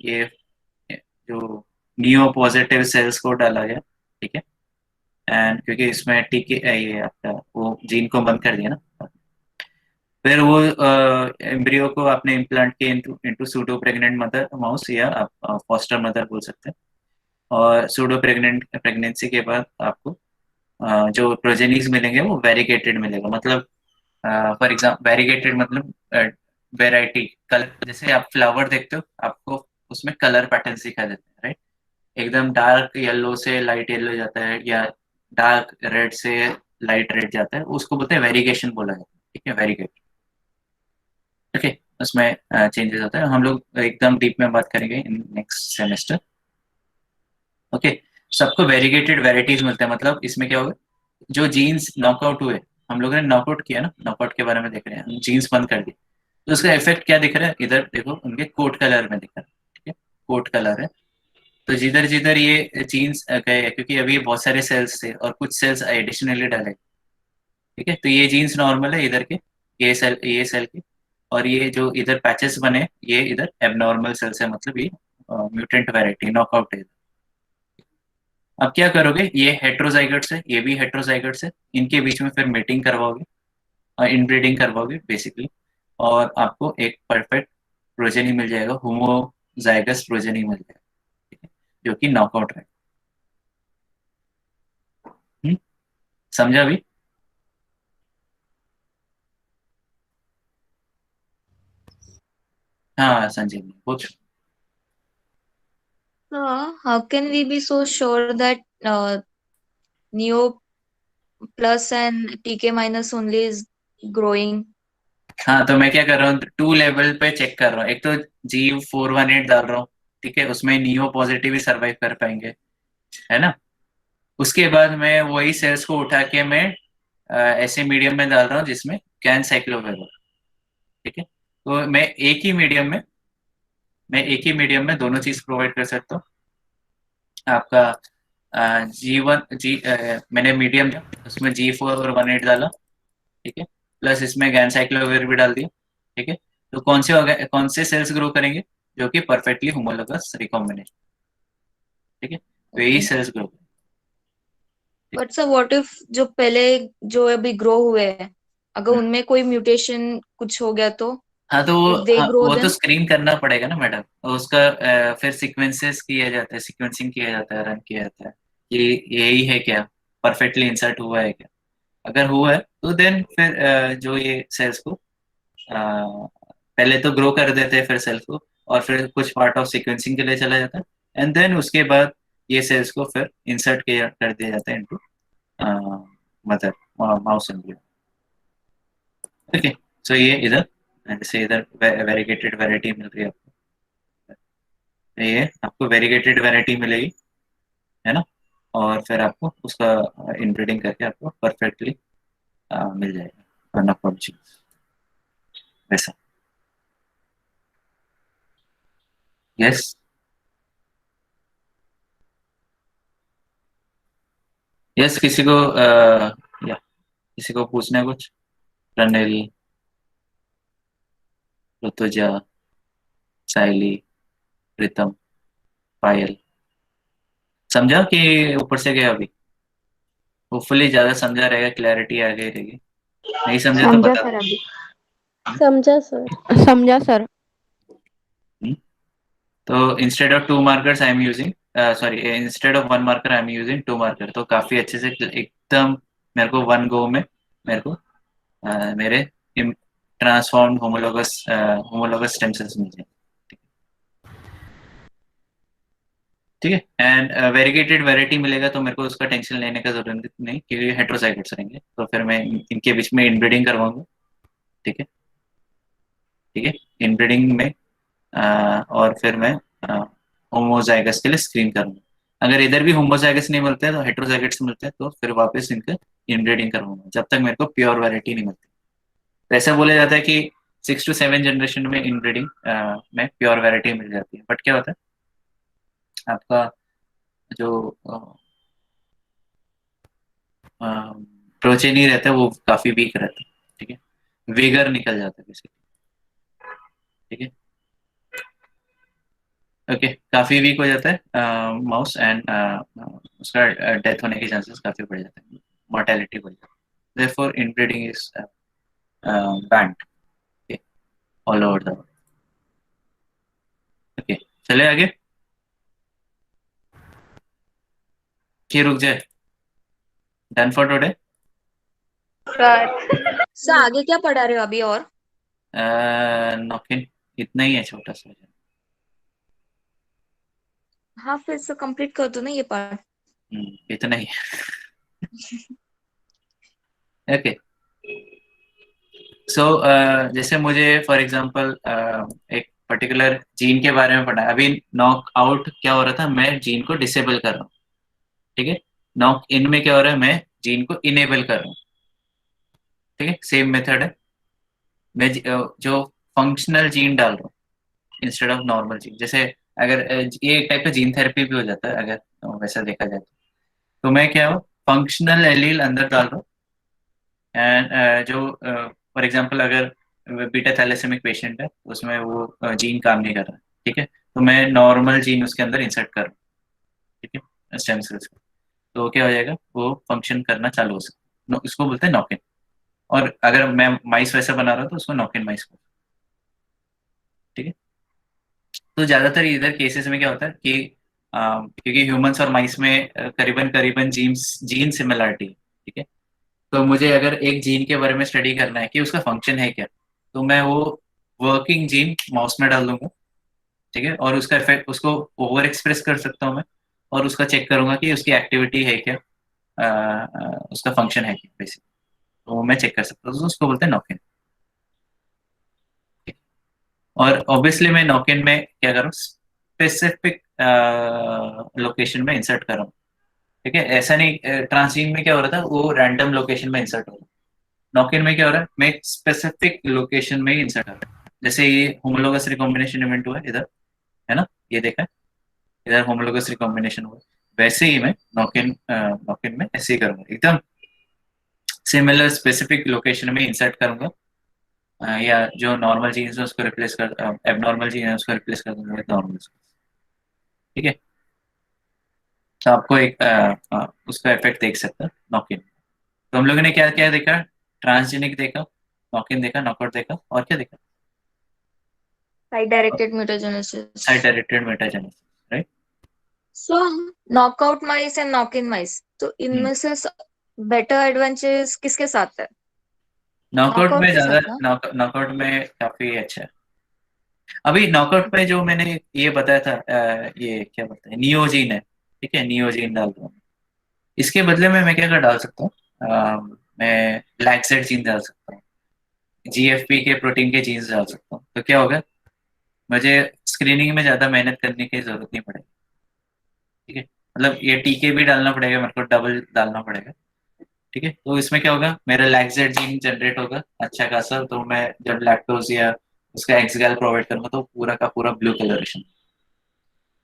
ये जो नियो पॉजिटिव सेल्स को डाला गया। ठीक है, एंड क्योंकि इसमें टीके ये आपका वो जीन को बंद कर दिया ना, फिर वो एम्ब्रियो को आपने इम्प्लांट किया into into pseudo pregnant mother mouse, या आप फॉस्टर मदर बोल सकते हैं। और सूडो प्रेगनेंसी के बाद आपको जो प्रोजेनीज मिलेंगे वो वेरिगेटेड मिलेगा, मतलब फॉर एग्जाम्पल वेरिगेटेड मतलब वेराइटी कलर, जैसे आप फ्लावर देखते हो आपको उसमें कलर पैटर्न दिखाई देते हैं, राइट। एकदम डार्क येलो से लाइट येलो जाता है, या डार्क रेड से लाइट रेड जाता है, उसको बोलते हैं वेरिगेशन बोला जाता है। ठीक है, वेरीगेट। ओके, उसमें चेंजेस होता है, हम लोग एकदम डीप में बात करेंगे इन नेक्स्ट सेमेस्टर। ओके, सबको वेरीगेटेड वेराइटीज मिलते हैं, मतलब इसमें क्या होगा, जो जीन्स नॉकआउट हुए, हम लोगों ने नॉकआउट किया ना, नॉकआउट के बारे में देख रहे हैं, जीन्स बंद कर दिए, तो उसका इफेक्ट क्या दिख रहा है, इधर देखो उनके कोट कलर में दिख रहा है। ठीक है, कोट कलर है, तो जिधर जिधर ये जीन्स गए, क्योंकि अभी बहुत सारे सेल्स थे और कुछ सेल्स एडिशनली डाले। ठीक है, तो ये जीन्स नॉर्मल है इधर के, ये सेल के, और ये जो इधर पैचेस बने ये इधर एबनॉर्मल सेल्स है, मतलब ये म्यूटेंट वैरायटी नॉकआउट है। अब क्या करोगे, ये हेट्रोजाइगट्स है, ये भी हेट्रोजाइगट्स है, इनके बीच में फिर मेटिंग करवाओगे और इनब्रीडिंग करवाओगे बेसिकली, और आपको एक परफेक्ट प्रोजेनी मिल जाएगा, होमोजाइगस प्रोजेनी मिल जाएगा। ठीक है, जो कि नॉकआउट है। समझा अभी? हाँ संजीव पूछ। How can we be so sure that Neo plus and TK minus only is growing? हाँ, तो मैं क्या कर रहा हूँ, 2 लेवल पे चेक कर रहा हूँ। एक तो G418 डाल रहा हूँ, ठीक है, उसमें नियो पॉजिटिव ही सर्वाइव कर पाएंगे, है ना। उसके बाद मैं वही सेल्स को उठा के मैं ऐसे मीडियम में डाल रहा हूँ जिसमें कैन साइक्लोवेर हो। ठीक है, तो मैं एक ही मीडियम में दोनों चीज प्रोवाइड कर सकता हूँ। आपका मैंने मीडियम उसमें G4 और 18 डाला। ठीक है, प्लस इसमें गैन साइक्लोवेर भी डाल दिया। ठीक है, तो कौन से सेल्स ग्रो करेंगे, जो कि परफेक्टली होमोलोगस रिकॉम्बिनेशन। ठीक है, तो यही Okay. Cells grow. But sir, what if जो पहले जो अभी ग्रो हुए हैं, अगर उनमें कोई म्यूटेशन कुछ हो गया तो हाँ, तो if they हाँ, grow वो तो then? स्क्रीन करना पड़ेगा ना मैडम, और उसका फिर सीक्वेंसेस किया जाता है, सीक्वेंसिंग किया जाता है, रन किया जाता है कि यही है क्या, परफेक्टली इंसर्ट हुआ है क्या। अगर हुआ है तो देन फिर जो ये सेल्स को पहले तो ग्रो कर देते हैं फिर सेल्स को, और फिर कुछ पार्ट ऑफ सीक्वेंसिंग के लिए चला जाता है, एंड देन उसके बाद ये सेल्स को फिर इंसर्ट किया कर दिया जाता है into mother mouse embryo. Okay, so ये इधर जैसे इधर वेरीगेटेड वैरायटी मिल रही है आपको, तो ये आपको वेरीगेटेड वैरायटी मिलेगी, है ना, और फिर आपको उसका इनब्रीडिंग करके आपको परफेक्टली मिल जाएगा नॉकआउट जीन्स वैसा। यस, यस, या किसी को पूछना है कुछ, रनिल, ऋतुजा, साइली, प्रीतम, पायल, समझा कि ऊपर से गया अभी? होपफुली ज्यादा समझा रहेगा, क्लैरिटी आ गई रहेगी, नहीं समझा तो समझा बता सर अभी। समझा सर। समझा सर। दो। तो instead of 1 marker I am using 2 marker, तो काफी अच्छे से एकदम मेरे को 1 गो में मेरे को मेरे ट्रांसफॉर्म होमोलोगस स्टेम सेल्स मिल जाए। ठीक है, एंड वेरीगेटेड वैरायटी मिलेगा तो मेरे को उसका टेंशन लेने का जरूरत नहीं, क्योंकि हेट्रोजाइगोट्स रहेंगे, तो फिर मैं इनके बीच में इनब्रीडिंग करवाऊंगा। ठीक है, ठीक है, इनब्रीडिंग में और फिर मैं होमोजाइगस के लिए स्क्रीन करूंगा। अगर इधर भी होमोजाइगस नहीं मिलते हैं तो हेट्रोजाइगस मिलते हैं, तो फिर वापस इनका इनब्रीडिंग करूंगा जब तक मेरे को प्योर वैरायटी नहीं मिलती। तो ऐसा बोला जाता है कि 6 to 7 जनरेशन में इनब्रीडिंग में प्योर वैरायटी मिल जाती है। बट क्या होता है, आपका जो प्रोचेनी रहता है वो काफी वीक रहता है, ठीक है, वेगर निकल जाता है बेसिकली, ठीक है। ओके, काफी वीक हो जाता है माउस, एंड उसका डेथ होने के चांसेस काफी बढ़ जाते हैं, मोर्टेलिटी बढ़ जाती है। Therefore inbreeding is band all over the world. Okay, चले आगे कि रुक जाए? Done for today? सर आगे क्या पढ़ा रहे हो अभी और? नॉकिन इतना ही है, छोटा सा। हाँ फिर से कंप्लीट कर दो ना ये पार्ट। इतना ही ओके। सो जैसे मुझे फॉर एग्जांपल एक पर्टिकुलर जीन के बारे में पढ़ा है। अभी नॉक आउट क्या हो रहा था, मैं जीन को डिसेबल कर रहा हूँ, ठीक है। नॉक इन में क्या हो रहा है, मैं जीन को इनेबल कर रहा हूँ, ठीक है। सेम मेथड है, मैं जो फंक्शनल जीन डाल रहा हूँ इंस्टेड ऑफ नॉर्मल जीन। जैसे अगर ये एक टाइप का जीन थेरेपी भी हो जाता है अगर वैसा देखा जाए तो मैं क्या हूँ, फंक्शनल एलील अंदर डाल रहा हूँ। एंड जो फॉर एग्जांपल अगर बीटा थैलेसेमिक पेशेंट है उसमें वो जीन काम नहीं कर रहा, ठीक है, तो मैं नॉर्मल जीन उसके अंदर इंसर्ट कर रहा हूँ, ठीक है, स्टेम सेल्स को। तो क्या हो जाएगा, वो फंक्शन करना चालू हो सकता है। इसको बोलते हैं नॉक इन। और अगर मैं माइस वैसा बना रहा हूँ तो उसको नॉक इन माइस को, ठीक है। तो ज्यादातर इधर केसेस में क्या होता है कि क्योंकि ह्यूमंस और माइस में करीबन करीबन जीन सिमिलरिटी है, ठीक है। तो मुझे अगर एक जीन के बारे में स्टडी करना है कि उसका फंक्शन है क्या, तो मैं वो वर्किंग जीन माउस में डाल दूंगा, ठीक है, और उसका इफेक्ट उसको ओवर एक्सप्रेस कर सकता हूँ मैं, और उसका चेक करूंगा कि उसकी एक्टिविटी है क्या, उसका फंक्शन है क्या बेसिक, तो मैं चेक कर सकता हूँ। तो उसको बोलते हैं नॉक। और ऑब्वियसली मैं नॉकिन में क्या करूँ, स्पेसिफिक लोकेशन में इंसर्ट कर रहा हूँ, ठीक है। ऐसा नहीं, ट्रांसजीन में क्या हो रहा था, वो रैंडम लोकेशन में इंसर्ट हो रहा है। नॉकिन में क्या हो रहा है, मैं स्पेसिफिक लोकेशन में ही इंसर्ट कर रहा हूँ। जैसे ये होमोलोगस रिकॉम्बिनेशन इवेंट हुआ है इधर, है ना, ये देखा है, इधर होमोलोगस रिकॉम्बिनेशन हुआ है। वैसे ही मैं नॉकिन में ऐसे ही करूंगा, एकदम सिमिलर स्पेसिफिक लोकेशन में इंसर्ट करूंगा। या जो नॉर्मल जीन्स है उसको रिप्लेस कर, एबनॉर्मल जीन है उसको रिप्लेस कर दूंगा नॉर्मल, ठीक है। तो आपको एक उसका इफेक्ट देख सकता है नॉकिन। तो हम लोगों ने क्या क्या देखा, ट्रांसजेनिक देखा, नॉकिन देखा, नॉकआउट देखा, और क्या देखा, side directed mutagenesis. Side directed metagenesis, right. So knockout mice and knock in mice, तो इनमें से बेटर एडवांटेज किसके साथ है? नॉकआउट में नॉकआउट के ज्यादा, साथ ना। नॉकआउट में काफी अच्छा है। अभी नॉकआउट में जो मैंने ये बताया था, ये क्या बोलते हैं, नियोजीन है, ठीक है, नियोजीन डाल रहा हूँ। इसके बदले में मैं क्या कर डाल सकता हूँ, मैं लैक्सेट जीन डाल सकता हूँ, जीएफपी के प्रोटीन के जीन्स डाल सकता हूँ। तो क्या होगा, मुझे स्क्रीनिंग में ज्यादा मेहनत करने की जरूरत नहीं पड़ेगी, ठीक है। मतलब ये टीके भी डालना पड़ेगा मेरे को, डबल डालना पड़ेगा, ठीक है। तो इसमें क्या होगा, मेरा लैक्सेट जीन जनरेट होगा अच्छा खासा, तो मैं जब लैक्टोज या उसका एक्सगैल प्रोवाइड करूंगा तो पूरा का पूरा ब्लू कलरेशन,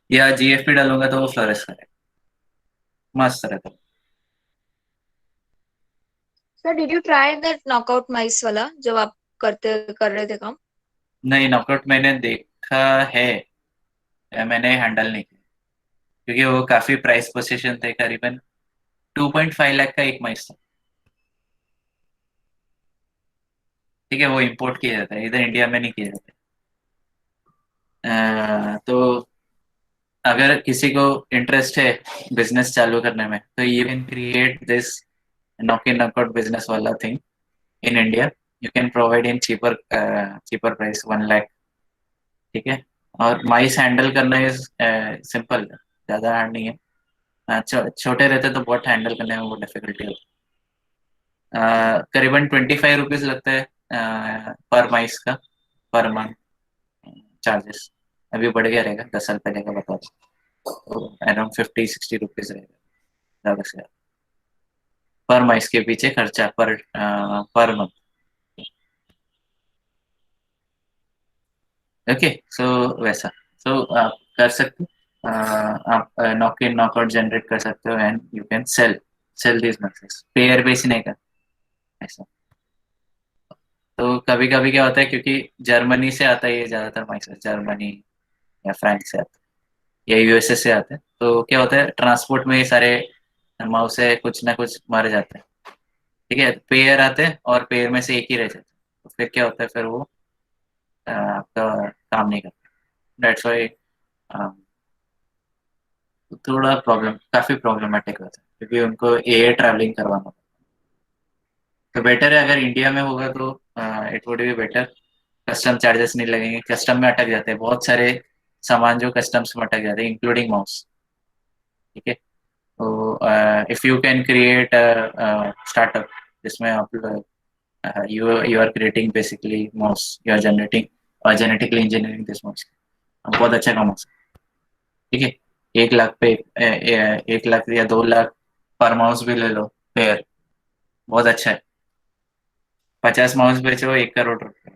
या जीएफपी डालूंगा तो वो फ्लोरेस करेगा, मस्त रहता है। Sir did you try that knockout mice वाला जब आप कर रहे थे काम? नहीं, नॉकआउट मैंने देखा है, मैंने हैंडल नहीं किया, क्योंकि वो काफी प्राइस पोजीशन थे, करीबन 2.5 लाख का एक माइस था, ठीक है। वो इंपोर्ट किया जाता है, इधर इंडिया में नहीं किया जाता है। तो अगर किसी को इंटरेस्ट है बिजनेस चालू करने में, तो you can create this knock in knockout business वाला thing in India. You can provide in cheaper cheaper price 1 lakh, ठीक है। और माइस हैंडल करना इज सिंपल, ज्यादा हार्ड नहीं है। छोटे रहते तो बहुत हैंडल करने में वो डिफिकल्टी होती है। करीबन 25 रुपीज लगता है पर माइस का, पर मंथ चार्जेस अभी बढ़ गया रहेगा, 10 साल पहले का बता तो अराउंड 50-60 रुपीज रहेगा ज़्यादा से ज़्यादा पर माइस के पीछे खर्चा पर मंथ। ओके, सो वैसा आप कर सकते हो, आप नॉक इन नॉकआउट जनरेट कर सकते हो and you can sell this message pair बेचने का ऐसा। तो कभी कभी क्या होता है, क्योंकि जर्मनी से आता है ये ज़्यादातर मैसेज, जर्मनी या फ्रांस से आता है या यूएसए से आता है, तो क्या होता है ट्रांसपोर्ट में ये सारे माउस है कुछ ना कुछ मर जाते हैं, ठीक है, पेयर आते हैं और पेयर में से एक ही रह जाता है, तो फिर क्या होता है, फिर वो आपका काम नहीं करता। दैट्स वाई थोड़ा काफी प्रॉब्लमेटिक होता है, क्योंकि उनको एयर ट्रैवलिंग करवाना होता है। तो बेटर है अगर इंडिया में होगा तो it would be better, custom charges नहीं लगेंगे, कस्टम में अटक जाते हैं बहुत सारे सामान जो कस्टम्स में अटक जाते हैं इंक्लूडिंग माउस, ठीक है। तो if you can create startup जिसमें आप you are creating basically mouse, you are generating और जेनेटिकली इंजीनियरिंग दिस माउस, बहुत अच्छा काम हो सकता है, ठीक है। 1 लाख पे 1 लाख या 2 लाख पर माउस भी ले लो पेयर, बहुत अच्छा है। 50 माउस बेचो 1 करोड़ रुपए,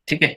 ठीक है।